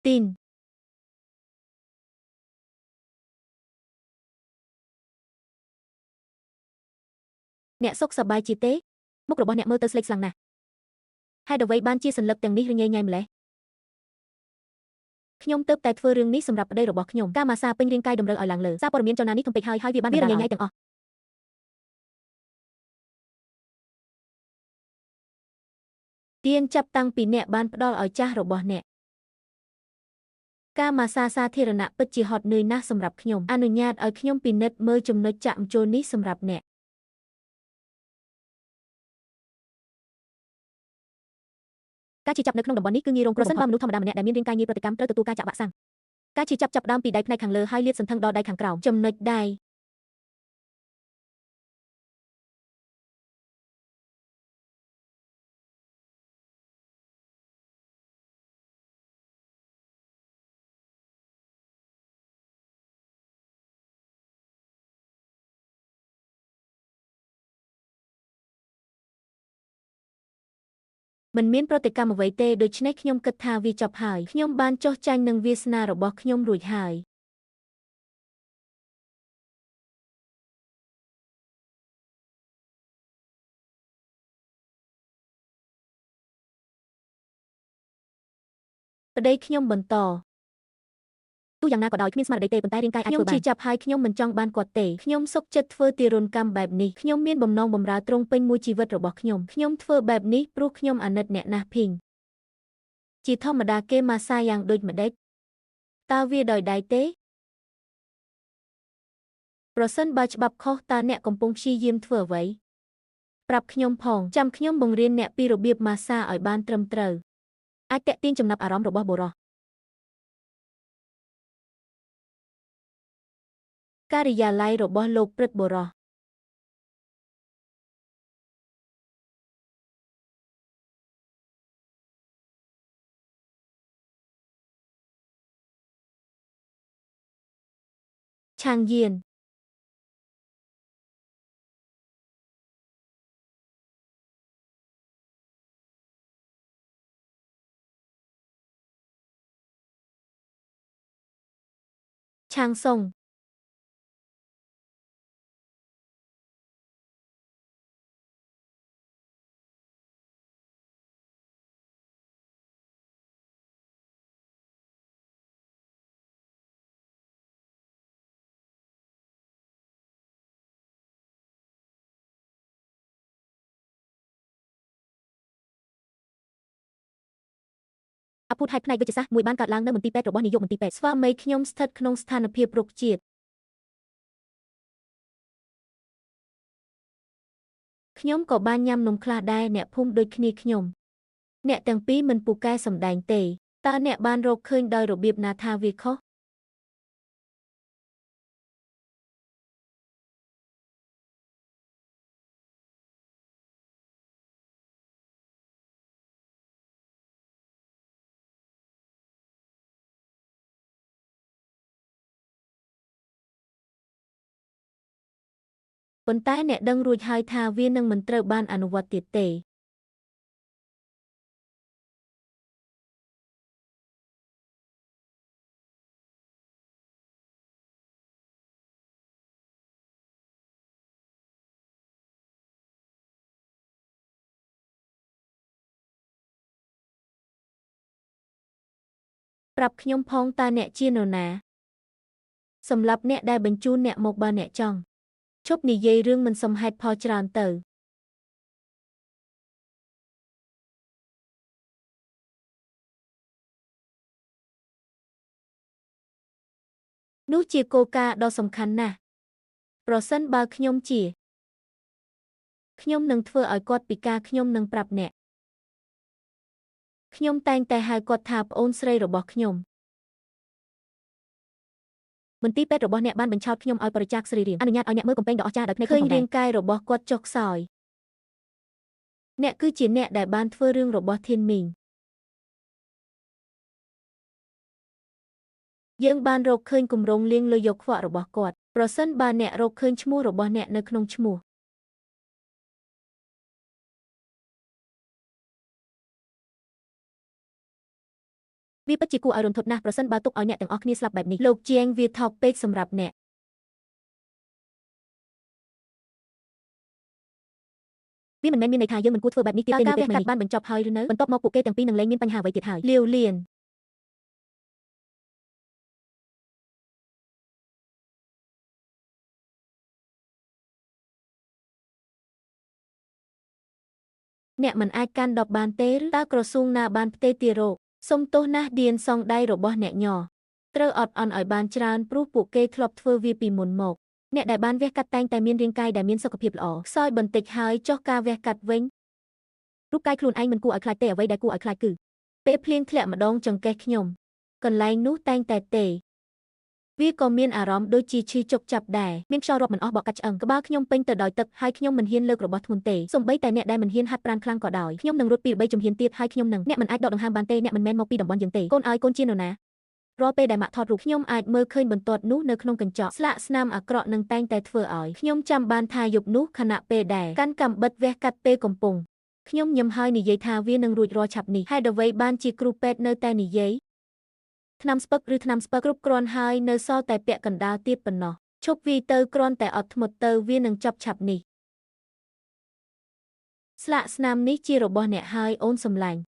S1: ទីនអ្នកសុខសប្បាយជាទេមុខរបស់អ្នកមើលទៅស្លេកស្លាំងណាស់ហេតុអ្វីបានជាសន្លឹកទាំងនេះរញ៉េញ៉ៃម្ល៉េះខ្ញុំទើបតែធ្វើរឿងនេះសម្រាប់ប្តីរបស់ខ្ញុំការម៉ាស្សាពេញរាងកាយតម្រូវឲ្យឡើងលើសារព័ត៌មានចលនានេះធំពេកហើយវាបានរញ៉េញ៉ៃទាំងអស់ទៀនចាប់តាំងពីអ្នកបានផ្ដល់ឲ្យចាស់របស់អ្នកការម៉ាស្សាសាធារណៈពិតជាហត់នឿយណាស់សម្រាប់ខ្ញុំអនុញ្ញាតឲ្យខ្ញុំពិនិត្យមើលចំណុចចាក់ម្ជុលនេះសម្រាប់អ្នកការជិះចាប់នៅក្នុងតំបន់នេះគឺងាយរងគ្រោះប្រសិនបើមនុស្សធម្មតាម្នាក់ដែលមានរាងកាយងាយប្រតិកម្មត្រូវទទួលការចាក់វ៉ាក់សាំងការជិះចាប់ផ្ដើមពីដៃផ្នែកខាងលើហើយលាតសន្ធឹងដល់ដៃខាងក្រោមចំណុចដៃមិនមានប្រតិកម្មអ្វីទេដូច្នេះខ្ញុំគិតថាវាចប់ហើយខ្ញុំបានចុះចាញ់នឹងវាសនារបស់ខ្ញុំរួចហើយប្តីខ្ញុំបន្តទោះយ៉ាងណាក៏ដោយគ្មានស្មារតីទេប៉ុន្តែរាងកាយអាចធ្វើបានខ្ញុំជិះចាប់ហើយខ្ញុំមិនចង់បានគាត់ទេខ្ញុំសុខចិត្តធ្វើទារុណកម្មបែបនេះខ្ញុំមានបំណងបម្រើទ្រង់ពេញមួយជីវិតរបស់ខ្ញុំធ្វើបែបនេះព្រោះខ្ញុំអាណិតអ្នកណាស់ភីងជាធម្មតាគេម៉ាស្សាយ៉ាងដូចម្ដេចតើវាដោយដៃទេប្រសិនបើច្បាប់ខុសតើអ្នកកំពុងព្យាយាមធ្វើអ្វីប្រាប់ខ្ញុំផងចាំខ្ញុំបង្រៀនអ្នកពីរបៀបម៉ាស្សាឲ្យបានត្រឹមត្រូវអាចទាក់ទាញចំណាប់អារម្មណ៍របស់បុរសការិយាល័យរបស់លោកព្រឹទ្ធបុរស ឆាងយានឆាងសុងអភូតហេតុផ្នែកវិទ្យាសាស្ត្រមួយបានកើតឡើងនៅមន្ទីរពេទ្យរបស់នាយកមន្ទីរពេទ្យស្វាមីខ្ញុំស្ថិតក្នុងស្ថានភាពរោគជាតិខ្ញុំក៏បានញ៉ាំនំខ្លះដែរអ្នកភូមិដូចគ្នាខ្ញុំអ្នកទាំងពីរមិនពូកែសម្ដែងទេតើអ្នកបានរកឃើញដោយរបៀបណាថាវាខុសប៉ុន្តែអ្នកដឹងរួចហើយថាវានឹងមិនត្រូវបានអនុវត្តទៀតទេប្រាប់ខ្ញុំផងតើអ្នកជានរណាសម្រាប់អ្នកដែលបញ្ជូនអ្នកមកបើអ្នកចង់ឈប់និយាយរឿងមិនសមហេតុផលច្រើនទៅនោះជាគោលការណ៍ដ៏សំខាន់ណាស់ប្រសិនបើខ្ញុំជាខ្ញុំនឹងធ្វើឲ្យគាត់ពិការខ្ញុំនឹងប្រាប់អ្នកខ្ញុំតែងតែហៅគាត់ថាប្អូនស្រីរបស់ខ្ញុំមន្ទីរពេទ្យរបស់អ្នកបានបញ្ឆោតខ្ញុំឲ្យបរិច្ចាគសរីរាង្គអនុញ្ញាតឲ្យអ្នកមើលកំពែងដ៏អស្ចារ្យដោយភ្នែកឃើញរាងកាយរបស់គាត់ចុះខ្សោយអ្នកគឺជាអ្នកដែលបានធ្វើរឿងរបស់ធានមីងយើងបានរកឃើញគម្រោងលាងលុយយកខ្វក់របស់គាត់ប្រសិនបើអ្នករកឃើញឈ្មោះរបស់អ្នកនៅក្នុងឈ្មោះវាពិតជាគួរឲ្យរន្ធត់ណាស់ប្រសិនបើទុកឲ្យអ្នកទាំងអស់គ្នាស្លាប់បែបនេះលោកជាងវាថោកពេកសម្រាប់អ្នកវាមិនមែនមានន័យថាយើងមិនគួរធ្វើបែបនេះទៀតទេនៅពេលនេះបានបញ្ចប់ហើយឬនៅបន្ទាប់មកពួកគេទាំងពីរនឹងលែងមានបញ្ហាអ្វីទៀតហើយលាវលៀនអ្នកមិនអាចកាន់ដប់បានទេឬតើក្រសួងណាបានផ្ទេរទារោគសុំទោសណាស់ឌៀនសងដៃរបស់អ្នកញត្រូវអត់អន់ឲ្យបានច្រើនព្រោះពួកគេធ្លាប់ធ្វើវាពីមុនមកអ្នកដែលបានវះកាត់តែងតែមានរាងកាយដែលមានសុខភាពល្អខ្សោយបន្តិចហើយចុះការវះកាត់វិញរូបកាយខ្លួនឯងមិនគួរឲ្យខ្លាចទេអ្វីដែលគួរឲ្យខ្លាចគឺពេលភ្លៀងធ្លាក់ម្ដងចង្កេះខ្ញុំកន្លែងនោះតែងតែទេវាក៏មានអារម្មណ៍ដូចជាឈឺជុកចាប់ដែរមានខ្យល់រាប់មិនអស់បក់កាត់ឆ្អឹងក្បាលខ្ញុំពេញទៅដោយទឹកហើយខ្ញុំមិនហ៊ានលើករបស់ធ្ងន់ទេសូម្បីតែអ្នកដែលមិនហ៊ានហាត់ប្រាណខ្លាំងក៏ដោយខ្ញុំនឹងរត់ពី3ជំហានទៀតហើយខ្ញុំនឹងអ្នកមិនអាចដកដង្ហើមបានទេអ្នកមិនមែនមកពីតំបន់យើងទេកូនឲ្យកូនជានរណារាល់ពេលដែលម៉ាក់ថតរូបខ្ញុំអាចមើលឃើញបន្ទាត់នោះនៅក្នុងកញ្ចក់ស្លាកស្នាមអាក្រក់នឹងតែងតែធ្វើឲ្យខ្ញុំចាំបានថាយប់នោះខណៈពេលដែលកាន់កាំបិតវះកាត់ពេលកំពុងខ្ញុំញឹមហើយនិយាយថាវានឹងរួចរាល់ឆាប់នេះហេតុអ្វីបានជាគ្រូពេទ្យនៅតែនិយាយថ្នាំស្ពឹកឬថ្នាំស្ពឹកគ្រប់គ្រាន់ហើយនៅសល់តែពាក់កណ្ដាលទៀតប៉ុណ្ណោះឈប់វាទៅគ្រាន់តែអត់ធ្មត់ទៅវានឹងចប់ឆាប់នេះស្លាកស្នាមនេះជារបស់អ្នកហើយអូនសម្លាញ់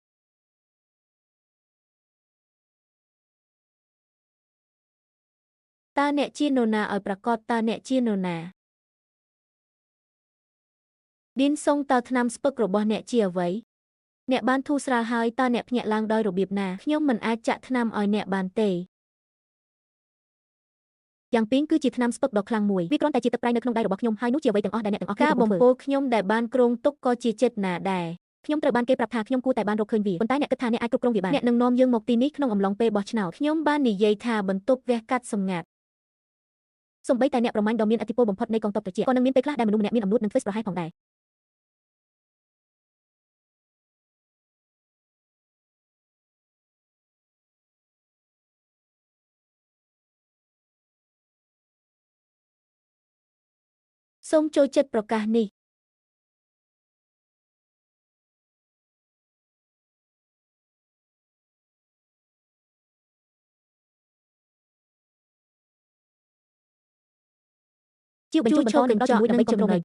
S1: តើអ្នកជានរណាឲ្យប្រកាសតើអ្នកជានរណាឌីនសុងតើថ្នាំស្ពឹករបស់អ្នកជាអ្វីអ្នកបានធូរស្រាលហើយតើអ្នកភ្ញាក់ឡើងដោយរបៀបណាខ្ញុំមិនអាចចាក់ថ្នាំឲ្យអ្នកបានទេយ៉ាងពីងគឺជាថ្នាំស្ពឹកដ៏ខ្លាំងមួយវាគ្រាន់តែជាទឹកប្រៃនៅក្នុងដៃរបស់ខ្ញុំហើយនោះជាអ្វីទាំងអស់ដែលអ្នកទាំងអស់គ្នាការបំពោលខ្ញុំដែលបានគ្រោងទុកក៏ជាចិត្តណាដែរខ្ញុំត្រូវបានគេប្រាប់ថាខ្ញុំគួរតែបានរកឃើញវាប៉ុន្តែអ្នកគិតថាអ្នកអាចគ្រប់គ្រងវាបានអ្នកនឹងនាំយើងមកទីនេះក្នុងអំឡុងពេលបោះឆ្នោតខ្ញុំបាននិយាយថាបន្ទប់វះកាត់សម្ងាត់សូម្បីតែអ្នកប្រមាញ់ដ៏មានឥទ្ធិពលបំផុតនៃកងទ័ពត្រជាក់ក៏នឹងមានពេលខ្លះដែលមនុស្សម្នាក់មានអំនួតនឹងធ្វេសប្រហែសផងដែរ សូមចូលចិត្តប្រកាសនេះជាបញ្ជូនបន្តនឹងដល់ជាមួយដើម្បីជំរុញ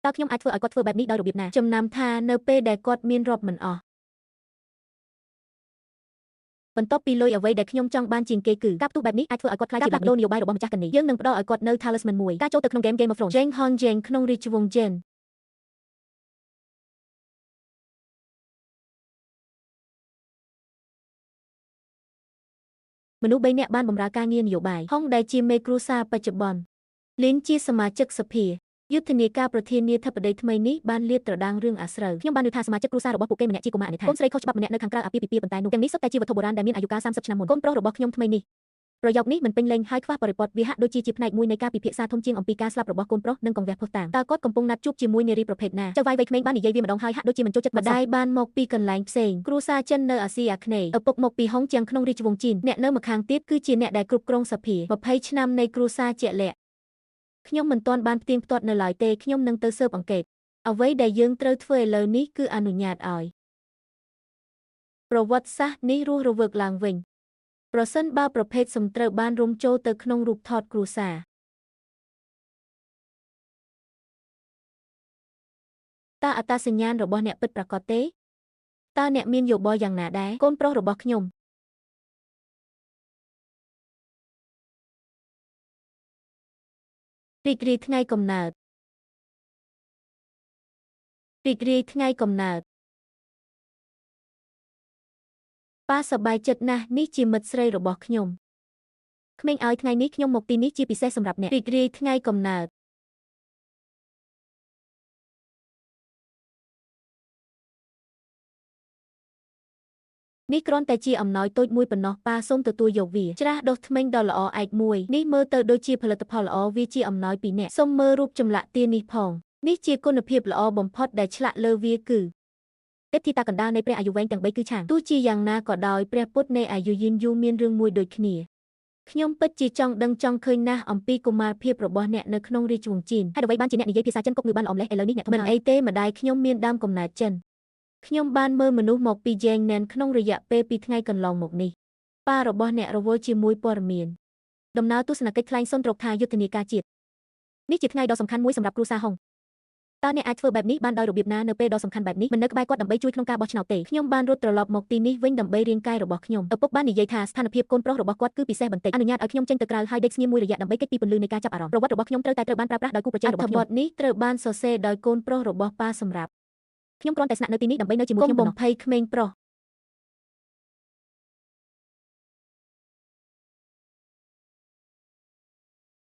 S1: តើខ្ញុំអាចធ្វើឲ្យគាត់ធ្វើបែបនេះដោយរបៀបណាចំណាំថានៅពេលដែលគាត់មានរាប់មិនអស់បន្ទាប់ពីលុយអ្វីដែលខ្ញុំចង់បានជាងគេគឺការផ្ទុះបែបនេះអាចធ្វើឲ្យគាត់ខ្លាចជាផ្លាស់ប្ដូរនយោបាយរបស់ម្ចាស់កានីយើងនឹងផ្ដល់ឲ្យគាត់នៅ talisman មួយការចូលទៅក្នុង Game of Thrones Jane Hon Jane ក្នុងរាជវង្ស Jane មនុស្ស3នាក់បានបម្រើការងារនយោបាយហុងដែលជាមេគ្រួសារបច្ចុប្បន្នលីនជាសមាជិកសភាយុទ្ធនាការប្រធានាធិបតីថ្មីនេះបានលាតត្រដាងរឿងអាស្រូវខ្ញុំបានឮថាសមាជិកគ្រួសាររបស់ពួកគេម្នាក់ជាកុមារអនិច្ឆ័យកូនស្រីខុសច្បាប់ម្នាក់នៅខាងក្រៅអាពាហ៍ពិពាហ៍ប៉ុន្តែនោះទាំងនេះសុទ្ធតែជាវត្ថុបុរាណដែលមានអាយុកាល30ឆ្នាំមុនកូនប្រុសរបស់ខ្ញុំថ្មីនេះប្រយោគនេះមិនពេញលេញហើយខ្វះបរិបទវាហាក់ដូចជាផ្នែកមួយនៃការពិភាក្សាធំជាងអំពីការស្លាប់របស់កូនប្រុសនិងកង្វះភស្តុតាងតើគាត់កំពុងណាត់ជួបជាមួយនារីប្រភេទណាចៅវាយវ័យក្មេងបាននិយាយវាម្ដងហើយហាក់ដូចជាមិនចូលចិត្តម្ដាយបានមកពីកន្លែងផ្សេងគ្រួសារចិននៅអាស៊ីអាគ្នេយ៍ឪពុកមកពីហុងជៀងក្នុងរាជវង្សជីនអ្នកនៅម្ខាងទៀតគឺជាអ្នកដែលគ្រប់គ្រងសភា20ឆ្នាំនៃគ្រួសារជាក់លាក់ខ្ញុំមិនទាន់បានផ្ទៀងផ្ទាត់នៅឡើយទេខ្ញុំនឹងទៅស៊ើបអង្កេតអ្វីដែលយើងត្រូវធ្វើឥឡូវនេះគឺអនុញ្ញាតឲ្យប្រវត្តិសាស្ត្រនេះរស់រវើកឡើងវិញប្រសិនបើប្រភេទសំត្រូវបានរុំចូលទៅក្នុងរូបថតគ្រួសារតើអត្តសញ្ញាណរបស់អ្នកពិតប្រាកដទេតើអ្នកមានយោបល់យ៉ាងណាដែរកូនប្រុសរបស់ខ្ញុំរីករាយថ្ងៃកំណើតរីករាយថ្ងៃកំណើតប៉ាសប្បាយចិត្តណាស់នេះជាមិត្តស្រីរបស់ខ្ញុំក្មេងឲ្យថ្ងៃនេះខ្ញុំមកទីនេះជាពិសេសសម្រាប់អ្នករីករាយថ្ងៃកំណើតនេះគ្រាន់តែជាអំណោយតូចមួយប៉ុណ្ណោះប៉ាសូមទទួលយកវាច្រាសដុសធ្មេញដ៏ល្អឯកមួយនេះមើលទៅដូចជាផលិតផលល្អវាជាអំណោយពីអ្នកសូមមើលរូបចម្លាក់ទាននេះផងនេះជាគុណភាពល្អបំផុតដែលឆ្លាក់លើវាគឺទេពធីតាកណ្ដាលនៃព្រះអាយុវែងទាំង3គឺឆាងទោះជាយ៉ាងណាក៏ដោយព្រះពុទ្ធនៃអាយុយឺនយូរមានរឿងមួយដូចគ្នាខ្ញុំពិតជាចង់ដឹងចង់ឃើញណាស់អំពីកុមារភាពរបស់អ្នកនៅក្នុងរាជវង្សជីនហេតុអ្វីបានជាអ្នកនិយាយភាសាចិនកុកងឺបានល្អម្លេះឥឡូវនេះអ្នកធំមិនអីទេម្ដាយខ្ញុំមានដើមកំណើតចិនខ្ញុំបានមើលមនុស្សមកពីយ៉េងណែនក្នុងរយៈពេល2ថ្ងៃកន្លងមកនេះប៉ារបស់អ្នករវល់ជាមួយព័ត៌មានដំណើរទស្សនកិច្ចថ្លែងសុនរកថាយុទ្ធនាការជាតិនេះជាថ្ងៃដ៏សំខាន់មួយសម្រាប់គ្រួសារហុងតើអ្នកអាចធ្វើបែបនេះបានដោយរបៀបណានៅពេលដ៏សំខាន់បែបនេះមិននៅក្បែរគាត់ដើម្បីជួយក្នុងការបោះឆ្នោតទេខ្ញុំបានរត់ត្រឡប់មកទីនេះវិញដើម្បីរាងកាយរបស់ខ្ញុំឪពុកបាននិយាយថាស្ថានភាពកូនប្រុសរបស់គាត់គឺពិសេសបន្តិចអនុញ្ញាតឲ្យខ្ញុំចេញទៅក្រៅហើយដេកស្ងៀមមួយរយៈដើម្បីគេចពីពន្លឺនៃការចាប់អារម្មណ៍ប្រវត្តិរបស់ខ្ញុំត្រូវតែត្រូវបានប្រើប្រាស់ដោយគូប្រជែងរបស់ខ្ញុំអត្ថបទនេះត្រូវបានសរសេរដោយកូនប្រុសរបស់ប៉ាសម្រាប់ខ្ញុំគ្រាន់តែស្នាក់នៅទីនេះដើម្បីនៅជាមួយខ្ញុំបំភ័យក្មេងប្រុស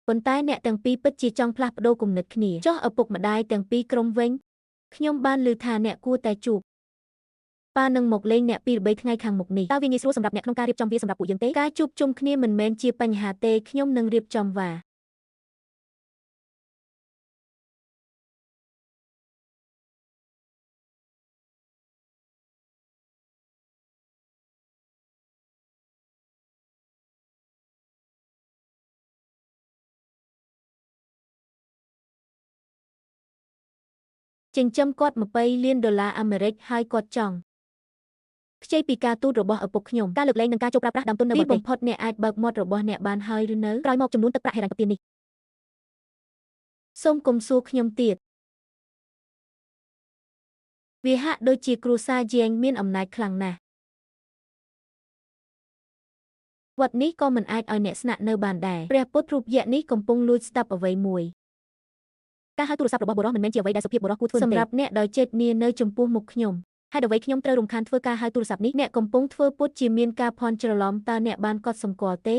S1: ប៉ុន្តែអ្នកទាំងពីរពិតជាចង់ផ្លាស់ប្ដូរគំនិតគ្នាចុះឪពុកម្ដាយទាំងពីរក្រុមវិញខ្ញុំបានឮថាអ្នកគួរតែជួបប៉ានឹងមកលេងអ្នក2 3ថ្ងៃខាងមុខនេះតើវាងាយស្រួលសម្រាប់អ្នកក្នុងការរៀបចំវាសម្រាប់ពួកយើងទេការជួបជុំគ្នាមិនមែនជាបញ្ហាទេខ្ញុំនឹងរៀបចំវាចិញ្ចឹមគាត់$20 លានអាមេរិកហើយគាត់ចង់ខ្ចីពីការទូតរបស់ឪពុកខ្ញុំការលើកលែងនឹងការចូលប្រើប្រាស់ដើមទុននៅបរទេសបំផុតអ្នកអាចបើកមាត់របស់អ្នកបានហើយឬនៅក្រោយមកចំនួនទឹកប្រាក់ហិរញ្ញប្បទាននេះសូមកុំសួរខ្ញុំទៀតវាហាក់ដូចជាគ្រួសារជាងមានអំណាចខ្លាំងណាស់វត្តនេះក៏មិនអាចឲ្យអ្នកស្នាក់នៅបានដែរព្រះពុទ្ធរូបយក្សនេះកំពុងលួចស្ដាប់អ្វីមួយការហៅទូរស័ព្ទរបស់បុរសមិនមែនជាអ្វីដែលសុភាពបុរសគួរធ្វើសម្រាប់អ្នកដោយចេតនានៅចំពោះមុខខ្ញុំហេតុអ្វីខ្ញុំត្រូវរំខានធ្វើការហៅទូរស័ព្ទនេះអ្នកកំពុងធ្វើពុតជាមានការភ័ន្តច្រឡំតើអ្នកបានកត់សម្គាល់ទេ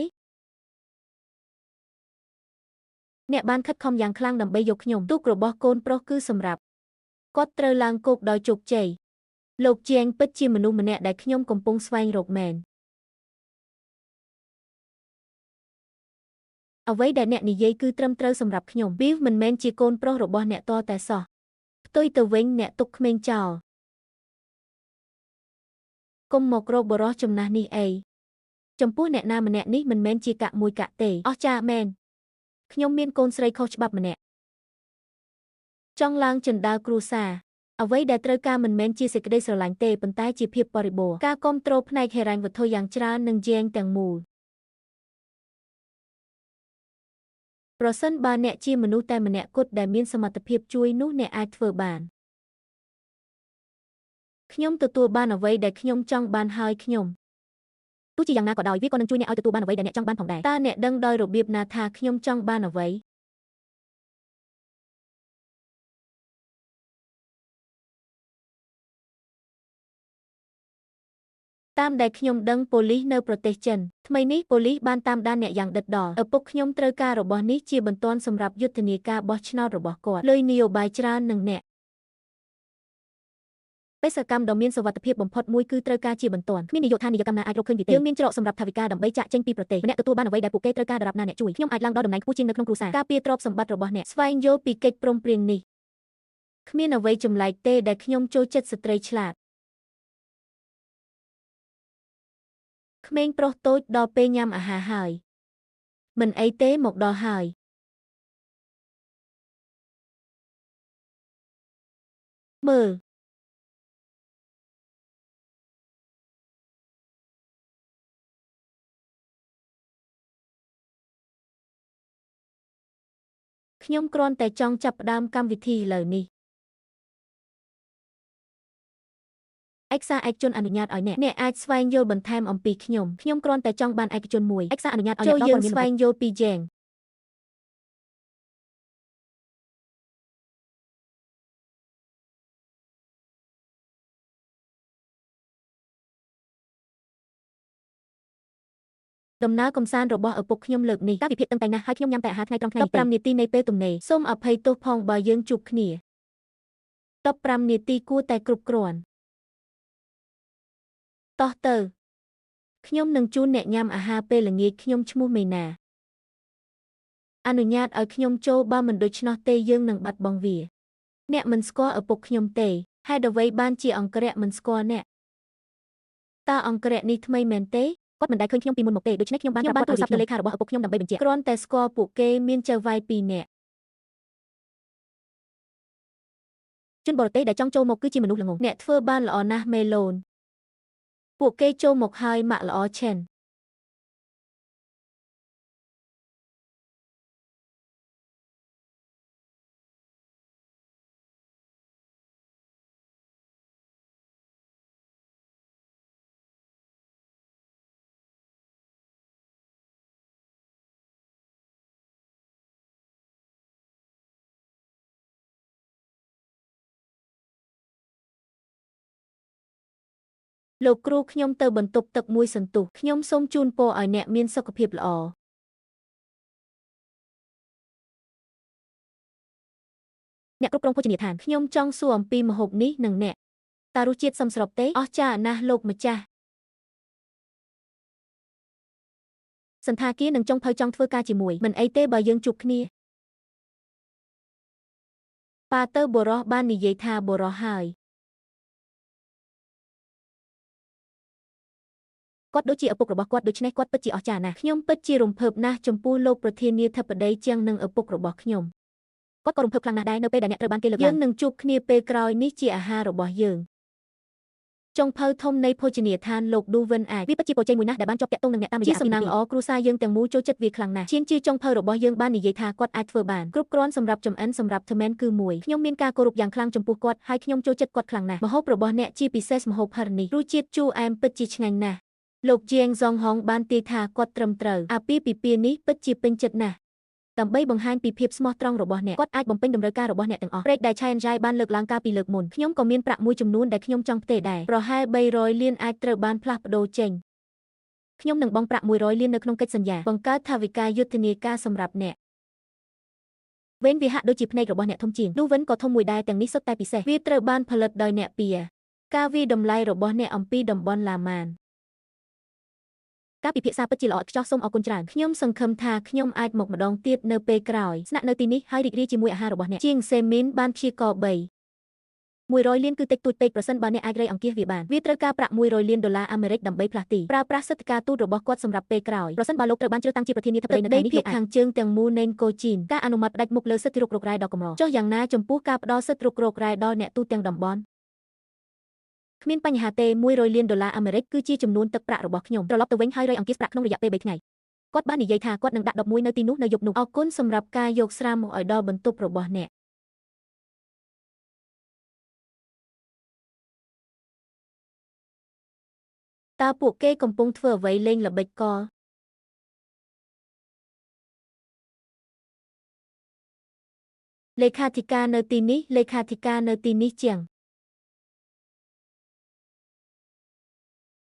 S1: អ្នកបានខិតខំយ៉ាងខ្លាំងដើម្បីយកខ្ញុំទូករបស់កូនប្រុសគឺសម្រាប់គាត់ត្រូវឡើងគោកដោយជោគជ័យលោកជាងពិតជាមនុស្សម្នាក់ដែលខ្ញុំកំពុងស្វែងរកមែនអ្វីដែលអ្នកនិយាយគឺត្រឹមត្រូវសម្រាប់ខ្ញុំវីវមិនមែនជាកូនប្រុសរបស់អ្នកតតែសោះផ្ទុយទៅវិញអ្នកទុកក្មេងចោលគុំមករកបរោះចំណាស់នេះអីចំពោះអ្នកណាម្នាក់នេះមិនមែនជាកាក់មួយកាក់ទេអស្ចារ្យមែនខ្ញុំមានកូនស្រីខុសច្បាប់ម្នាក់ចង់ឡើងជណ្ដើរគ្រួសារអ្វីដែលត្រូវការមិនមែនជាសេចក្តីស្រឡាញ់ទេប៉ុន្តែជាភាពបរិបូរណ៍ការគ្រប់គ្រងផ្នែកហិរញ្ញវត្ថុយ៉ាងច្រើននិងជាងទាំងមូល ប្រសិនបើអ្នកជាមនុស្សតែម្នាក់គត់ដែលមានសមត្ថភាពជួយនោះអ្នកអាចធ្វើបានខ្ញុំទទួលបានអ្វីដែលខ្ញុំចង់បានហើយខ្ញុំទោះជាយ៉ាងណាក៏ដោយវាក៏នឹងជួយអ្នកឲ្យទទួលបានអ្វីដែលអ្នកចង់បានផងដែរតើអ្នកដឹងដោយរបៀបណាថាខ្ញុំចង់បានអ្វីតាមដែលខ្ញុំដឹងប៉ូលីសនៅប្រទេសចិនថ្មីនេះប៉ូលីសបានតាមដានអ្នកយ៉ាងដិតដល់ឪពុកខ្ញុំត្រូវការរបស់នេះជាបន្ទាន់សម្រាប់យុទ្ធនាការបោះឆ្នោតរបស់គាត់លុយនយោបាយច្រើននឹងអ្នកបេសកកម្មដ៏មានសុវត្ថិភាពបំផុតមួយគឺត្រូវការជាបន្ទាន់គ្មាននាយកដ្ឋាននាយកម្មណាអាចរកឃើញវាទេយើងមានច្រកសម្រាប់ថវិកាដើម្បីចាក់ចេញពីប្រទេសម្នាក់ទទួលបានអ្វីដែលពួកគេត្រូវការដរាបណាអ្នកជួយខ្ញុំអាចឡើងដល់តំណែងខ្ពស់ជាងនៅក្នុងគ្រួសារការពារទ្រព្យសម្បត្តិរបស់អ្នកស្វែងយល់ពីកិច្ចព្រមព្រៀងនេះគ្មានអ្វីចម្លែកទេដែលខ្ញុំចូលចិត្តស្ត្រីឆ្លាតក្មេងប្រុសតូចដល់ពេលញ៉ាំអាហារហើយមិនអីទេមកដល់ហើយមើលខ្ញុំគ្រាន់តែចង់ចាប់ផ្ដើមកម្មវិធីឥឡូវនេះឯកសារឯកជនអនុញ្ញាតឲ្យអ្នកអាចស្វែងយល់បន្ថែមអំពីខ្ញុំគ្រាន់តែចង់បានឯកជនមួយឯកសារអនុញ្ញាតឲ្យអ្នកដល់ព័ត៌មានស្វែងយល់ពីយ៉េងដំណើរកំសាន្តរបស់ឪពុកខ្ញុំលើកនេះកាលវិភាគតឹងតែងណាស់ហើយខ្ញុំញ៉ាំតែអាហារថ្ងៃត្រង់ថ្ងៃនេះ15នាទីនៃពេលទំនេរសូមអភ័យទោសផងបើយើងជួបគ្នា15នាទីគួរតែគ្រប់គ្រាន់តោះទៅខ្ញុំនឹងជូនអ្នកញ៉ាំអាហារពេលល្ងាចខ្ញុំឈ្មោះមេណាអនុញ្ញាតឲ្យខ្ញុំចូលបើមិនដូច្នោះទេយើងនឹងបាត់បង់វាអ្នកមិនស្គាល់ឪពុកខ្ញុំទេហេតុអ្វីបានជាអង្គរៈមិនស្គាល់អ្នកតើអង្គរៈនេះថ្មីមែនទេគាត់មិនដែលឃើញខ្ញុំពីមុនមកទេដូច្នេះខ្ញុំបានប្រាប់គាត់ទូរស័ព្ទទៅលេខារបស់ឪពុកខ្ញុំដើម្បីបញ្ជាក់គ្រាន់តែស្គាល់ពួកគេមានចៅហ្វាយ2នាក់ជនបរទេសដែលចង់ចូលមកគឺជាមនុស្សល្ងង់អ្នកធ្វើបានល្អណាស់មេឡូនពួកគេចូលមកហើយម៉ាក់ល្អឆេនលោកគ្រូខ្ញុំទៅបន្ទប់ទឹកមួយសន្ទុះខ្ញុំសូមជូនពរឲ្យអ្នកមានសុខភាពល្អអ្នកគ្រប់គ្រងភោជនីយដ្ឋានខ្ញុំចង់សួរអំពីម្ហូបនេះនឹងអ្នកតើរសជាតិសមស្របទេអស្ចារ្យណាស់លោកម្ចាស់សន្តាគារនឹងចុងភៅចង់ធ្វើការជាមួយមិនអីទេបើយើងជួបគ្នាប៉ាទៅបុរសបាននិយាយថាបុរសហើយគាត់ដូចជាឪពុករបស់គាត់ដូច្នេះគាត់ពិតជាអស្ចារ្យណាស់ខ្ញុំពិតជារំភើបណាស់ចំពោះលោកប្រធានាធិបតីជាងនឹងឪពុករបស់ខ្ញុំគាត់ក៏រំភើបខ្លាំងណាស់ដែរនៅពេលដែលអ្នកត្រូវបានគេលើកឡើងយើងនឹងជួបគ្នាពេលក្រោយនេះជាអាហាររបស់យើងចុងភៅធំនៃភោជនីយដ្ឋានលោកឌូវិនអាចវាពិតជាប្រជ័យមួយណាស់ដែលបានជាប់តាក់ទងនឹងអ្នកតាមរយៈសំណាងល្អគ្រួសារយើងទាំងមូលចូលចិត្តវាខ្លាំងណាស់ជាងជាចុងភៅរបស់យើងបាននិយាយថាគាត់អាចធ្វើបានគ្រប់គ្រាន់សម្រាប់ចំអិនសម្រាប់ធ្វើមែនគឺមួយខ្ញុំមានការគោរពយ៉ាងខ្លាំងចំពោះគាត់ហើយខ្ញុំចូលចិត្តគាត់ខ្លាំងណាស់ម្ហូបរបស់អ្នកជាពិសេសម្ហូបហឹរនេះរសជាតិជូរអែមពិតជាឆ្ងាញ់ណាស់លោកជាងសុងហុងបានទាយថាគាត់ត្រឹមត្រូវអាពាហ៍ពិពាហ៍នេះពិតជាពេញចិត្តណាស់ដើម្បីបង្ហាញពីភាពស្មោះត្រង់របស់អ្នកគាត់អាចបំពេញតម្រូវការរបស់អ្នកទាំងអស់ព្រែកដែលឆៃអនយ៉ៃបានលើកឡើងកាលពីលើកមុនខ្ញុំក៏មានប្រាក់មួយចំនួនដែលខ្ញុំចង់ផ្ទេរដែរប្រហែល300លានអាចត្រូវបានផ្លាស់ប្ដូរចេញខ្ញុំនឹងបង់ប្រាក់100លាននៅក្នុងកិច្ចសន្យាបង្កើតថវិកាយុទ្ធនាការសម្រាប់អ្នកវេនវាហាក់ដូចជាភ្នែករបស់អ្នកធំជាងឌូវិនក៏ធំមួយដែរទាំងនេះសុទ្ធតែពិសេសវាត្រូវបានផលិតដោយអ្នកពីការវាយតម្លៃរបស់អ្នកអំពីតំបន់ឡាម៉ានការពិភាក្សាពិតជាល្អឥតខ្ចោះសូមអរគុណច្រើនខ្ញុំសង្ឃឹមថាខ្ញុំអាចមកម្ដងទៀតនៅពេលក្រោយស្នាក់នៅទីនេះហើយរីករាយជាមួយអាហាររបស់អ្នកជាងសេមីនបានព្យាករណ៍100លានគឺតិចតួចពេកប្រសិនបើអ្នកអាចរៃអង្គាសវាបានវាត្រូវការប្រាក់100លានដុល្លារអាមេរិកដើម្បីផ្លាស់ទីប្រើប្រាស់សិទ្ធិការទូតរបស់គាត់សម្រាប់ពេលក្រោយប្រសិនបើលោកត្រូវបានជ្រើសតាំងជាប្រធានាធិបតីនៅថ្ងៃនេះភាគខាងជើងទាំងមូលនៃកូជីនការអនុម័តផ្ដាច់មុខលើសិទ្ធិរុករករ៉ែដល់កម្រចុះយ៉ាងណាចំពោះការផ្ដល់សិទ្ធិរុករករ៉ែដល់អ្នកទូទាំងតំបន់គ្មានបញ្ហាទេ100លានដុល្លារអាមេរិកគឺជាចំនួនទឹកប្រាក់របស់ខ្ញុំត្រឡប់ទៅវិញហើយរៃអង្គាសប្រាក់ក្នុងរយៈពេល3ថ្ងៃ គាត់បាននិយាយថាគាត់នឹងដាក់11នៅទីនោះនៅយប់នោះអរគុណសម្រាប់ការយកស្រាមកឲ្យដល់បន្ទប់របស់អ្នកតើពួកគេកំពុងធ្វើអ្វីលេងល្បិចកលលេខាធិការនៅទីនេះលេខាធិការនៅទីនេះជាង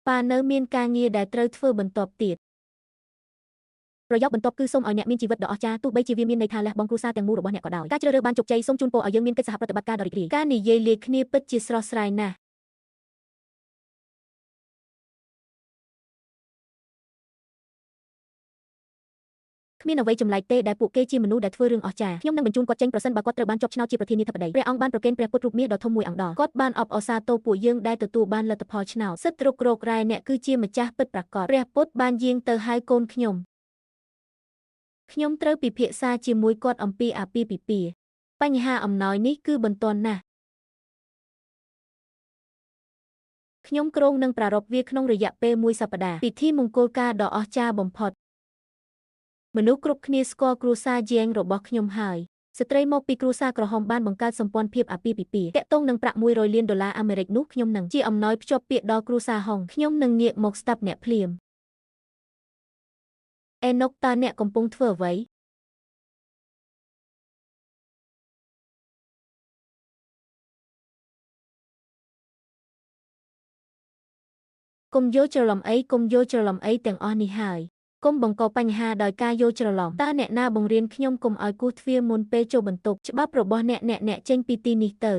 S1: ប៉ានៅមានការងារដែលត្រូវធ្វើបន្ទាប់ទៀតប្រយោគបន្ទាប់គឺសូមឲ្យអ្នកមានជីវិតដ៏អស្ចារ្យទោះបីជាវាមានន័យថាលះបង់គ្រួសារទាំងមូលរបស់អ្នកក៏ដោយការជ្រើសរើសបានជោគជ័យសូមជូនពរឲ្យយើងមានកិច្ចសហប្រតិបត្តិការដ៏រីករាយការនិយាយលាគ្នាពិតជាស្រស់ស្រាយណាស់គ្មានអ្វីចម្លែកទេដែលពួកគេជាមនុស្សដែលធ្វើរឿងអស្ចារ្យខ្ញុំនឹងបញ្ជូនគាត់ចេញប្រសិនបើគាត់ត្រូវបានជាប់ឆ្នោតជាប្រធានាធិបតីព្រះអង្គបានប្រគេនព្រះពុទ្ធរូបមាសដ៏ធំមួយអង្គដល់គាត់បានអបអរសាទរពួកយើងដែលទទួលបានលទ្ធផលឆ្នោតសិទ្ធិរុករករ៉ែអ្នកគឺជាម្ចាស់ពិតប្រាកដព្រះពុទ្ធបានយាងទៅហៅកូនខ្ញុំត្រូវពិភាក្សាជាមួយគាត់អំពីអាពាហ៍ពិពាហ៍បញ្ហាអំណោយនេះគឺបន្ទាន់ណាស់ខ្ញុំគ្រោងនឹងប្រារព្ធវាក្នុងរយៈពេលមួយសប្តាហ៍ពិធីមង្គលការដ៏អស្ចារ្យបំផុតមនុស្សគ្រប់គ្នាស្គាល់គ្រួសារជាងរបស់ខ្ញុំហើយស្ត្រីមកពីគ្រួសារក្រហមបានបង្កើតសម្ព័ន្ធភាពអាពាហ៍ពិពាហ៍តាក់ទងនឹងប្រាក់100លានដុល្លារអាមេរិកនោះខ្ញុំនឹងជាអំណោយភ្ជាប់ពាក្យដល់គ្រួសារហុងខ្ញុំនឹងងាកមកស្ដាប់អ្នកភ្លាមអេណុកតើអ្នកកំពុងធ្វើអ្វីកុំយល់ច្រឡំអីកុំយល់ច្រឡំអីទាំងអស់នេះហើយកុំបង្កបញ្ហាដោយការយល់ច្រឡំតើអ្នកណាបង្រៀនខ្ញុំកុំឲ្យគោះទ្វារមុនពេលចូលបន្ទប់ច្បាប់របស់អ្នកចេញពីទីនេះទៅ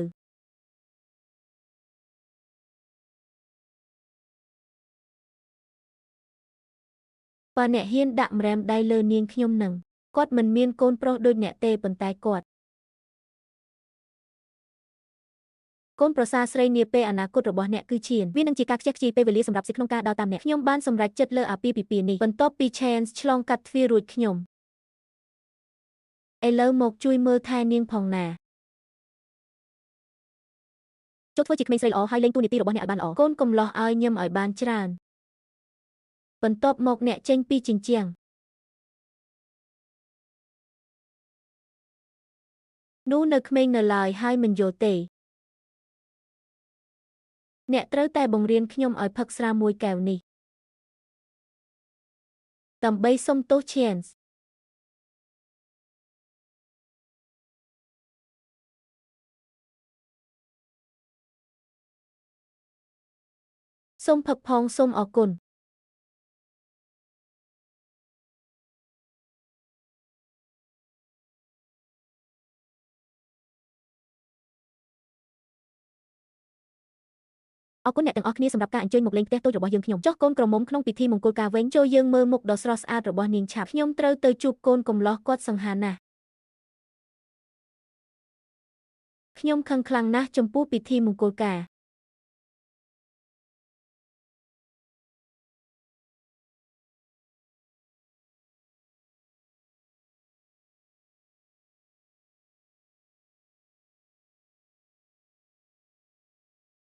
S1: បើអ្នកហ៊ានដាក់ម្រាមដៃលើនាងខ្ញុំនឹងគាត់មិនមានកូនប្រុសដូចអ្នកទេប៉ុន្តែគាត់កូនប្រសារស្រីនាពេលអនាគតរបស់អ្នកគឺឈានវានឹងជាការខ្ជះខ្ជាយពេលវេលាសម្រាប់សិទ្ធិក្នុងការដើរតាមអ្នកខ្ញុំបានសម្រេចចិត្តលើអាពាហ៍ពិពាហ៍នេះបន្ទាប់ពី Chance ឆ្លងកាត់ទ្វាររួចខ្ញុំឥឡូវមកជួយមើលថែនាងផងណាចូលធ្វើជាក្មេងស្រីល្អហើយលេងតួនាទីរបស់អ្នកឲ្យបានល្អកូនកំឡោះឲ្យញឹមឲ្យបានច្រើនបន្ទាប់មកអ្នកចេញពីជញ្ជាំងនោះនៅក្មេងនៅឡើយហើយមិនយល់ទេអ្នកត្រូវតែបង្រៀនខ្ញុំឲ្យផឹកស្រាមួយកែវនេះដើម្បីសុំទោស Chance សូមផឹកផងសូមអរគុណអរគុណអ្នកទាំងអស់គ្នាសម្រាប់ការអញ្ជើញមកលេងផ្ទះតូចរបស់យើងខ្ញុំចុះកូនក្រមុំក្នុងពិធីមង្គលការវិញចូលយើងមើលមុខដ៏ស្រស់ស្អាតរបស់នាងឆាប់ខ្ញុំត្រូវទៅជួបកូនកំលោះគាត់សង្ហាណាស់ខ្ញុំខឹងខ្លាំងណាស់ចំពោះពិធីមង្គលការ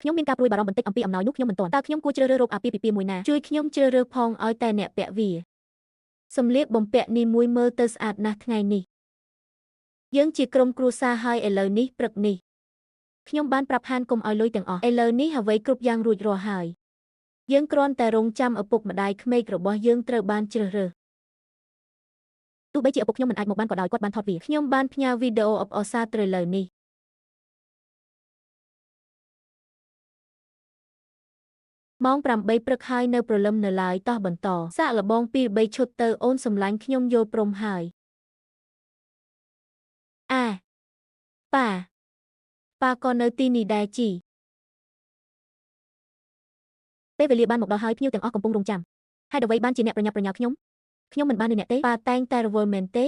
S1: ខ្ញុំមានការព្រួយបារម្ភបន្តិចអំពីអំណោយនោះខ្ញុំមិនទាន់តើខ្ញុំគួរជ្រើសរើសរកអាពាហ៍ពិពាហ៍មួយណាជួយខ្ញុំជ្រើសរើសផងឲ្យតែអ្នកពាក់វាសម្លៀកបំពាក់នីមួយមើលទៅស្អាតណាស់ថ្ងៃនេះយើងជាក្រុមគ្រួសារហើយឥឡូវនេះព្រឹកនេះខ្ញុំបានប្រាប់ហានកុំឲ្យលុយទាំងអស់ឥឡូវនេះអ្វីគ្រប់យ៉ាងរួចរាល់ហើយយើងគ្រាន់តែរង់ចាំឪពុកម្ដាយក្មេករបស់យើងត្រូវបានជ្រើសរើសទោះបីជាឪពុកខ្ញុំមិនអាចមកបានក៏ដោយគាត់បានថតវាខ្ញុំបានផ្ញើវីដេអូអបអរសាទរឥឡូវនេះម៉ោង8ព្រឹកហើយនៅព្រលឹមនៅឡើយតោះបន្តសាកល្បង2 3ឈុតទៅអូនសម្លាញ់ខ្ញុំយល់ព្រមហើយប៉ាប៉ាក៏នៅទីនេះដែរជីពេលវេលាបានមកដល់ហើយភ្ញៀវទាំងអស់កំពុងរង់ចាំហេតុអ្វីបានជាអ្នកប្រញាប់ប្រញាល់ខ្ញុំមិនបាននឿយអ្នកទេប៉ាតែងតែរវល់មែនទេ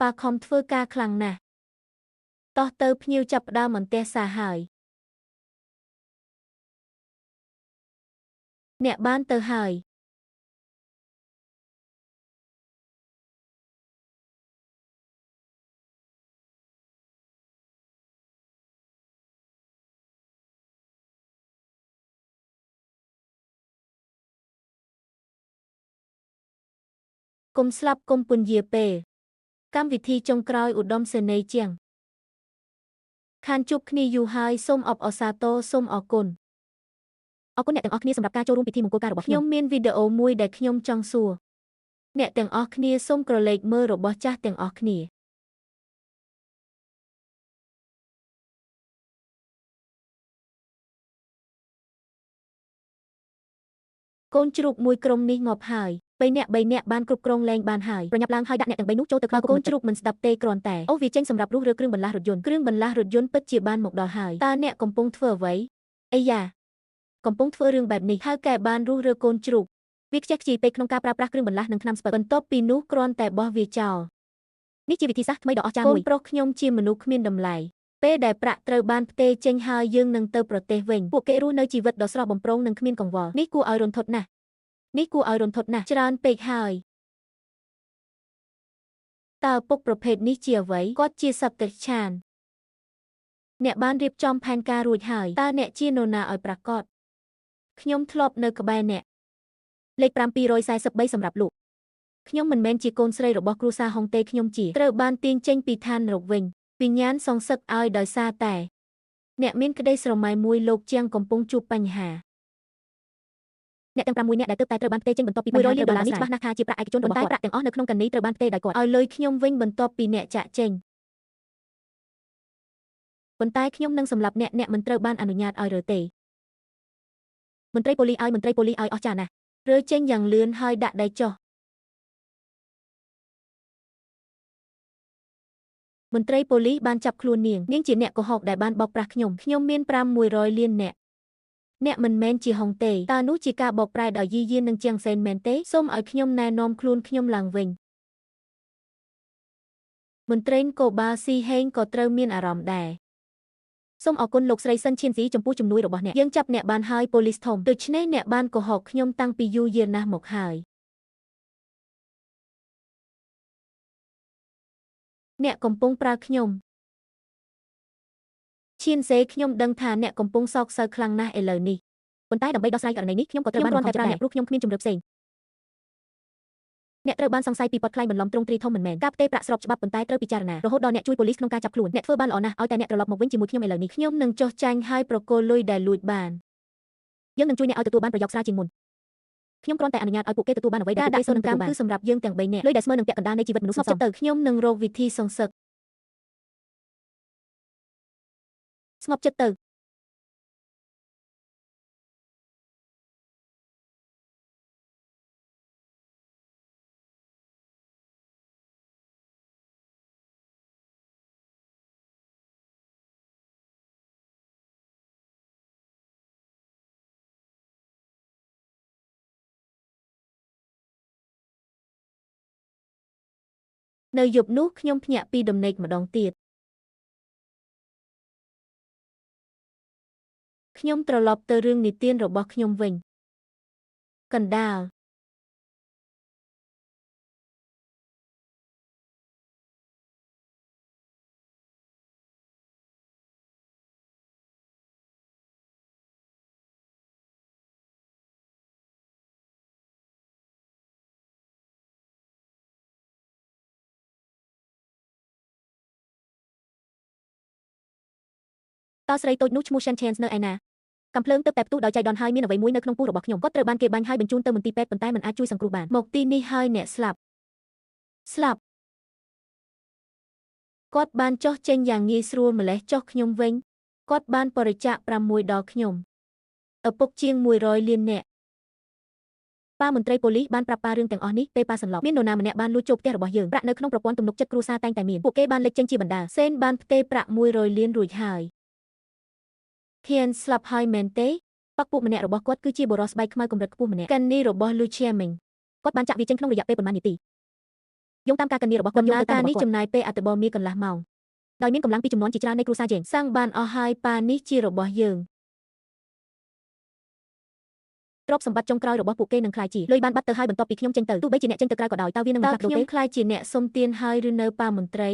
S1: ប៉ាខំធ្វើការខ្លាំងណាស់តោះទៅភ្ញៀវចាប់ផ្ដើមអន្ទះសារហើយអ្នកបានទៅហើយ គុំស្លាប់គុំពន្យាពេលកម្មវិធីចុងក្រោយឧត្តមសេនីយ៍ជាងខានជួបគ្នាយូរហើយសូមអបអរសាទរសូមអរគុណអ្នកទាំងអស់គ្នាសម្រាប់ការចូលរួមពិធីមង្គលការរបស់ខ្ញុំមានវីដេអូមួយដែលខ្ញុំចង់សួរអ្នកទាំងអស់គ្នាសូមក្រឡេកមើលរបស់ចាស់ទាំងអស់គ្នាកូនជ្រូកមួយក្រុមនេះងាប់ហើយ3នាក់បានគ្រប់គ្រងលែងបានហើយប្រញាប់ឡើងហើយដាក់អ្នកទាំង3នោះចូលទៅក្នុងកូនជ្រូកមិនស្ដាប់ទេគ្រាន់តែអូវាចេញសម្រាប់រុះរើគ្រឿងបន្លាស់រថយន្តពិតជាបានមកដល់ហើយតើអ្នកកំពុងធ្វើអ្វីអាយ៉ាកំពុងធ្វើរឿងបែបនេះហើយកែបានរុះរើកូនជ្រូកវាខ្ជះខ្ជាយពេកក្នុងការប្រើប្រាស់គ្រឿងបន្លាស់និងថ្នាំស្ពឹកបន្ទាប់ពីនោះគ្រាន់តែបោះវាចោលនេះជាវិធីសាស្ត្រថ្មីដ៏អស្ចារ្យមួយកូនប្រុសខ្ញុំជាមនុស្សគ្មានតម្លៃពេលដែលប្រាក់ត្រូវបានផ្ទេរចេញហើយយើងនឹងទៅប្រទេសវិញពួកគេរស់នៅជីវិតដ៏ស្រស់បំព្រងនិងគ្មានកង្វល់នេះគួរឲ្យរន្ធត់ណាស់ច្រើនពេកហើយតើពុកប្រភេទនេះជាអ្វីគាត់ជាសត្វតិឆានអ្នកបានរៀបចំផែនការរួចហើយតើអ្នកជានរណាឲ្យប្រាកដខ្ញុំធ្លាប់នៅក្បែរអ្នកលេខ5243សម្រាប់លោកខ្ញុំមិនមែនជាកូនស្រីរបស់គ្រួសារហុងទេខ្ញុំជាត្រូវបានទាញចេញពីឋាននរកវិញវិញ្ញាណសងសឹកឲ្យដោយសារតែអ្នកមានក្តីស្រមៃមួយលោកជាងកំពុងជួបបញ្ហាអ្នកទាំង6នាក់ដែលទើបតែត្រូវបានផ្ទេរចេញបន្ទាប់ពី$100 លាននេះច្បាស់ណាស់ថាជាប្រាក់ឯកជនរបស់គាត់ប្រាក់ទាំងអស់នៅក្នុងកន្នីត្រូវបានផ្ទេរដោយគាត់ឲ្យលុយខ្ញុំវិញបន្ទាប់ពីអ្នកចាក់ចេញប៉ុន្តែខ្ញុំនឹងសម្លាប់អ្នកមិនត្រូវបានអនុញ្ញាតឲ្យរើទេមន្ត្រីប៉ូលីសឲ្យអស់ចាស់ណាស់រើចេញយ៉ាងលឿនហើយដាក់ដៃចុះមន្ត្រីប៉ូលីសបានចាប់ខ្លួននាងជាអ្នកកុហកដែលបានបោកប្រាស់ខ្ញុំមាន500 លានអ្នកមិនមែនជាហុងទេតើនោះជាការបោកប្រាស់ដោយយាយៀននិងជាងសែនមែនទេសូមឲ្យខ្ញុំណែនាំខ្លួនខ្ញុំឡើងវិញមន្ត្រីកូបាស៊ីហេងក៏ត្រូវមានអារម្មណ៍ដែរសូមអរគុណលោកស្រីសិនឈៀនស៊ីចំពោះជំនួយរបស់អ្នកយើងចាប់អ្នកបានហើយប៉ូលីសធំដូច្នេះអ្នកបានកុហកខ្ញុំតាំងពីយូរយារណាស់មកហើយអ្នកកំពុងប្រើខ្ញុំឈៀនសេខ្ញុំដឹងថាអ្នកកំពុងសោកសៅខ្លាំងណាស់ឥឡូវនេះប៉ុន្តែដើម្បីដោះស្រាយករណីនេះខ្ញុំក៏ត្រូវបានគ្រាន់តែប្រើអ្នកព្រោះខ្ញុំគ្មានជំរឿផ្សេងអ្នកត្រូវបានសង្ស័យពីបទក្លែងបន្លំទ្រង់ទ្រីធំមិនមែនការផ្ទេរប្រាក់ស្របច្បាប់ប៉ុន្តែត្រូវពិចារណារហូតដល់អ្នកជួយប៉ូលីសក្នុងការចាប់ខ្លួនអ្នកធ្វើបានល្អណាស់ឲ្យតែអ្នកត្រឡប់មកវិញជាមួយខ្ញុំឥឡូវនេះខ្ញុំនឹងចុះចាញ់ឲ្យប្រគល់លុយដែលលួចបានយើងនឹងជួយអ្នកឲ្យទទួលបានប្រយោគស្រាលជាងមុនខ្ញុំគ្រាន់តែអនុញ្ញាតឲ្យពួកគេទទួលបានអ្វីដែលពួកគេសូមនឹងគឺសម្រាប់យើងទាំង3នាក់លុយដែលស្មើនឹងពាក់កណ្ដាលនៃជីវិតមនុស្សស្ងប់ចិត្តទៅខ្ញុំនឹងរកវិធីសងសឹកស្ងប់ចិត្តទៅនៅយប់នោះខ្ញុំភ្ញាក់ពីដំណេកម្ដងទៀតខ្ញុំត្រឡប់ទៅរឿងនិទានរបស់ខ្ញុំវិញកណ្ដាលតើស្រីតូចនោះឈ្មោះ Shen Chance នៅឯណាកំភ្លើងទើបតែផ្ទុះដោយចៃដន្យហើយមានអ្វីមួយនៅក្នុងពោះរបស់ខ្ញុំគាត់ត្រូវបានគេបាញ់ហើយបញ្ជូនទៅមន្ទីរពេទ្យប៉ុន្តែមិនអាចជួយសង្គ្រោះបានមកទីនេះហើយអ្នកស្លាប់គាត់បានចុះចេញយ៉ាងងាយស្រួលម្លេះចុះខ្ញុំវិញគាត់បានបរិច្ចាគ6ដល់ខ្ញុំឪពុកជាង100 លាននាក់ប៉ាមន្ត្រីប៉ូលីសបានប្រាប់ប៉ារឿងទាំងអស់នេះពេលប៉ាសន្លប់មាននរណាម្នាក់បានលួចចូលផ្ទះរបស់យើងប្រាក់នៅក្នុងប្រព័ន្ធទំនុកចិត្តគ្រួសារតែងតែមានពួកគេបានលេចចេញជាបណ្ដាសេនបានផ្ទេរប្រាក់100 លានរួចហើយខៀនស្លាប់ហើយមែនទេប៉ាក់ពួកម្នាក់របស់គាត់គឺជាបរិសស្បែកខ្មៅកម្រិតខ្ពស់ម្នាក់កានីរបស់ Lucia Ming គាត់បានចាក់វាចេញក្នុងរយៈពេលប៉ុន្មាននាទីយោងតាមការកានីរបស់គាត់ដំណើរការនេះចំណាយពេលអត្តបមានកន្លះម៉ោងដោយមានកម្លាំងពីចំនួនជាច្រើននៃគ្រួសារយើងសាំងបានអស់ហើយប៉ានេះជារបស់យើងទ្រព្យសម្បត្តិចុងក្រោយរបស់ពួកគេនឹងក្លាយជាលុយបានបាត់ទៅហើយបន្ទាប់ពីខ្ញុំចេញទៅទោះបីជាអ្នកចេញទៅក្រៅក៏ដោយតើវានឹងមិនផ្លាស់ប្ដូរទេខ្ញុំខ្លាចជាអ្នកសុំទានហើយឬនៅប៉ាមន្ត្រី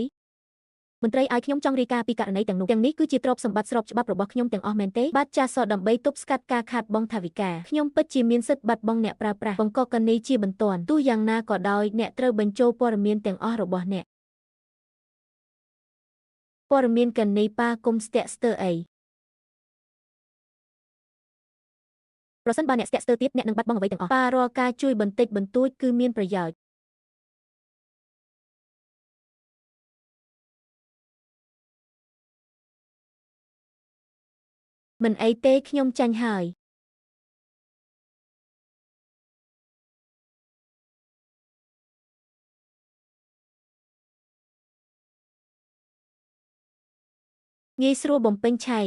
S1: មន្ត្រីឲ្យខ្ញុំចង់រាយការណ៍ពីករណីទាំងនោះទាំងនេះគឺជាទ្រព្យសម្បត្តិស្របច្បាប់របស់ខ្ញុំទាំងអស់មែនទេបាទចាសសដើម្បីទប់ស្កាត់ការខាតបង់ថវិកាខ្ញុំពិតជាមានសិទ្ធិបាត់បង់អ្នកប្រើប្រាស់បង្កកនីជាបន្ទាន់ទោះយ៉ាងណាក៏ដោយអ្នកត្រូវបញ្ចូលព័ត៌មានទាំងអស់របស់អ្នកព័ត៌មានកនីប៉ាគុំស្ទាក់ស្ទើរអីប្រសិនបើអ្នកស្ទាក់ស្ទើរទៀតអ្នកនឹងបាត់បង់អ្វីទាំងអស់ប៉ារាល់ការជួយបន្តិចបន្តួចគឺមានប្រយោជន៍មិនអីទេខ្ញុំចាញ់ហើយងាយស្រួលបំពេញឆៃ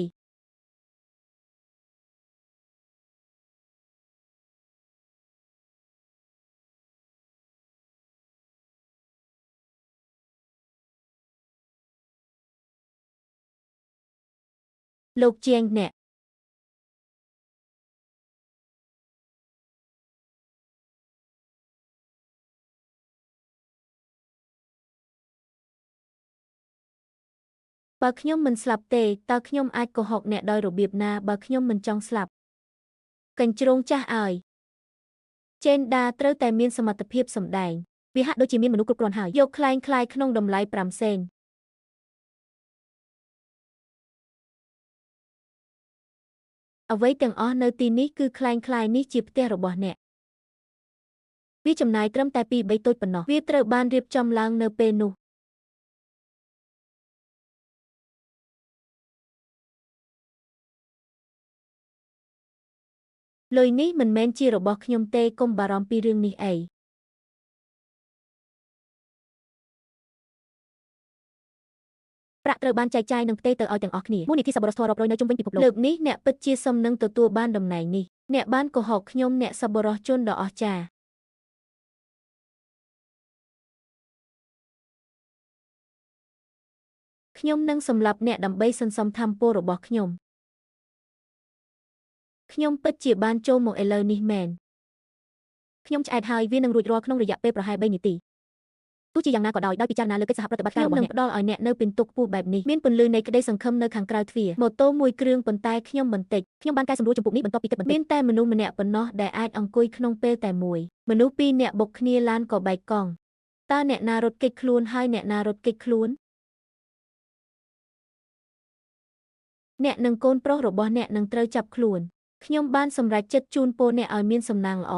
S1: លោកជាងអ្នកបើខ្ញុំមិនស្លាប់ទេតើខ្ញុំអាចកុហកអ្នកដោយរបៀបណាបើខ្ញុំមិនចង់ស្លាប់កញ្ជ្រោងចាស់ឲ្យចេនដាត្រូវតែមានសមត្ថភាពសម្ដែងវាហាក់ដូចជាមានមនុស្សគ្រប់គ្រាន់ហើយយកคล้ายคล้ายក្នុងតម្លៃ5សេនអ្វីទាំងអស់នៅទីនេះគឺคล้ายคล้ายនេះជាផ្ទះរបស់អ្នកវាចំណាយត្រឹមតែ2-3តូចប៉ុណ្ណោះវាត្រូវបានរៀបចំឡើងនៅពេលនោះលុយនេះមិនមែនជារបស់ខ្ញុំទេកុំបារម្ភពីរឿងនេះអីប្រាក់ត្រូវបានចែកចាយនឹងផ្ទេរទៅឲ្យទាំងអស់គ្នាមូលនិធិសប្បុរសធម៌រាប់រយនៅជុំវិញពិភពលោកលើកនេះអ្នកពិតជាសមនឹងទទួលបានតំណែងនេះអ្នកបានកុហកខ្ញុំអ្នកសប្បុរសជនដ៏អស្ចារ្យខ្ញុំនឹងសម្លាប់អ្នកដើម្បីសន្សំថាមពលរបស់ខ្ញុំពិតជាបានចូលមកឥឡូវនេះមែនខ្ញុំឆ្អែតហើយវានឹងរួចរាល់ក្នុងរយៈពេលប្រហែល3នាទីទោះជាយ៉ាងណាក៏ដោយដោយពិចារណាលើកិច្ចសហប្រតិបត្តិការរបស់អ្នកខ្ញុំនឹងផ្ដល់ឲ្យអ្នកនៅពិន្ទុខ្ពស់បែបនេះមានពន្លឺនៃក្តីសង្ឃឹមនៅខាងក្រៅទ្វារម៉ូតូមួយគ្រឿងប៉ុន្តែខ្ញុំបានកែសម្រួលចំពោះនេះបន្ទាប់ពីគិតបន្តិចមានតែមនុស្សម្នាក់ប៉ុណ្ណោះដែលអាចអង្គុយក្នុងពេលតែមួយមនុស្ស2នាក់បុកគ្នាឡានក៏បែកកង់តើអ្នកណារត់គេចខ្លួនហើយអ្នកណារត់គេចខ្លួនអ្នកនិងកូនប្រុសរបស់អ្នកនឹងត្រូវចាប់ខ្លួនខ្ញុំបានសម្រេចចិត្តជូនពរអ្នកឲ្យមានសំណាងល្អ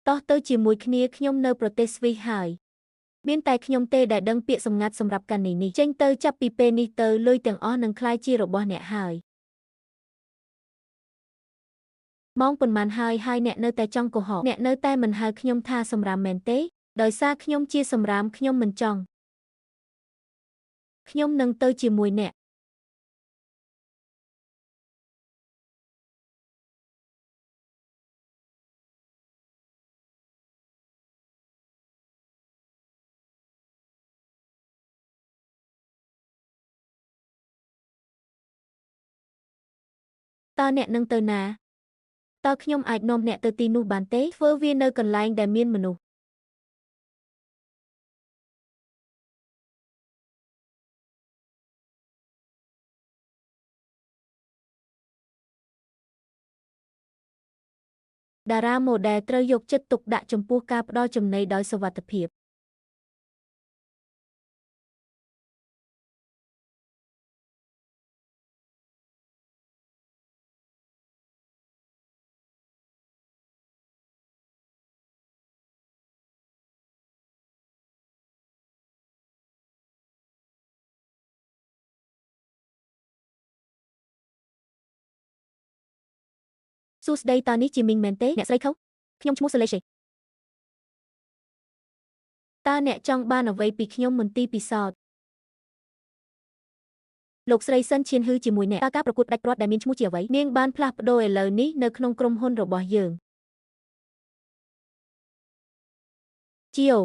S1: តោះទៅជាមួយគ្នាខ្ញុំនៅប្រទេសស្វីសហើយមានតែខ្ញុំទេដែលដឹងពាក្យសម្ងាត់សម្រាប់កាន់នេះចេញទៅចាប់ពីពេលនេះទៅលុយទាំងអស់នឹងក្លាយជារបស់អ្នកហើយម៉ោងប៉ុន្មានហើយអ្នកនៅតែចង់កុហកអ្នកនៅតែមិនហៅខ្ញុំថាសម្រាមមែនទេដោយសារខ្ញុំជាសម្រាមខ្ញុំមិនចង់ខ្ញុំនឹងទៅជាមួយអ្នកតើអ្នកនឹងទៅណាតើខ្ញុំអាចនាំអ្នកទៅទីនោះបានទេធ្វើវានៅកន្លែងដែលមានមនុស្សតារាម៉ូដែលត្រូវយកចិត្តទុកដាក់ចំពោះការផ្ដល់ចំណីដោយសុវត្ថិភាពសួស្ដីតើនេះជាមីងមែនទេអ្នកស្រីខុសខ្ញុំឈ្មោះសូលេសេតើអ្នកចង់បានអ្វីពីខ្ញុំមន្ទីរពិសោធន៍លោកស្រីសិនឈៀនហ៊ឺជាមួយអ្នកតើការប្រកួតផ្ដាច់ព្រាត់ដែលមានឈ្មោះជាអ្វីនាងបានផ្លាស់ប្ដូរឥឡូវនេះនៅក្នុងក្រុមហ៊ុនរបស់យើងជាវ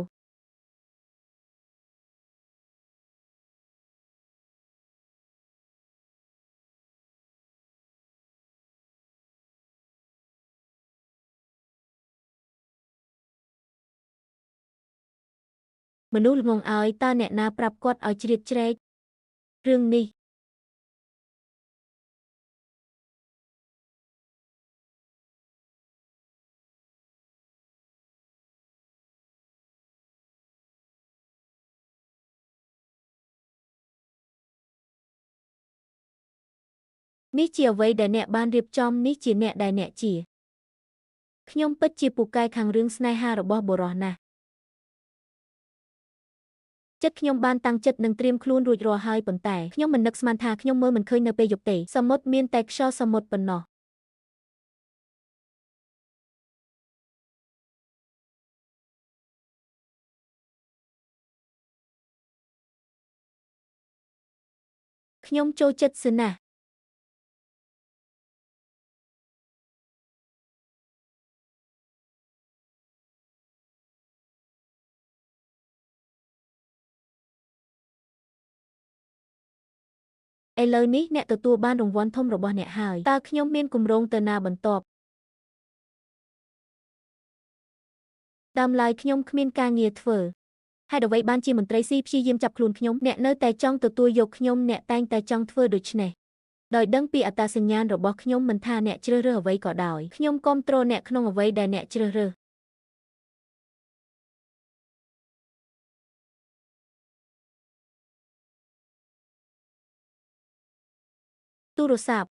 S1: មនុស្សល្ងងឲ្យតើអ្នកណាប្រាប់គាត់ឲ្យជ្រៀតជ្រែករឿងនេះនេះជាអ្វីដែលអ្នកបានរៀបចំនេះជាអ្នកដែលអ្នកជាខ្ញុំពិតជាពូកែខាងរឿងស្នេហារបស់បុរសណាស់ចិត្តខ្ញុំបានតាំងចិត្តនឹងត្រៀមខ្លួនរួចរាល់ហើយប៉ុន្តែខ្ញុំមិននឹកស្មានថាខ្ញុំមើលមិនឃើញនៅពេលយប់ទេសមុទ្រមានតែខ្យល់សមុទ្រប៉ុណ្ណោះខ្ញុំចូលចិត្តសឺណាស់ឥឡូវនេះអ្នកទទួលបានរង្វាន់ធំរបស់អ្នកហើយតើខ្ញុំមានគម្រោងទៅណាបន្ទាប់ដើមឡើយខ្ញុំគ្មានការងារធ្វើហេតុអ្វីបានជាមន្ត្រីស៊ីព្យាយាមចាប់ខ្លួនខ្ញុំអ្នកនៅតែចង់ទទួលយកខ្ញុំអ្នកតែងតែចង់ធ្វើដូច្នេះដោយដឹងពីអត្តសញ្ញាណរបស់ខ្ញុំមិនថាអ្នកជ្រើសរើសអ្វីក៏ដោយខ្ញុំគាំទ្រអ្នកក្នុងអ្វីដែលអ្នកជ្រើសរើសទូរស័ព្ទ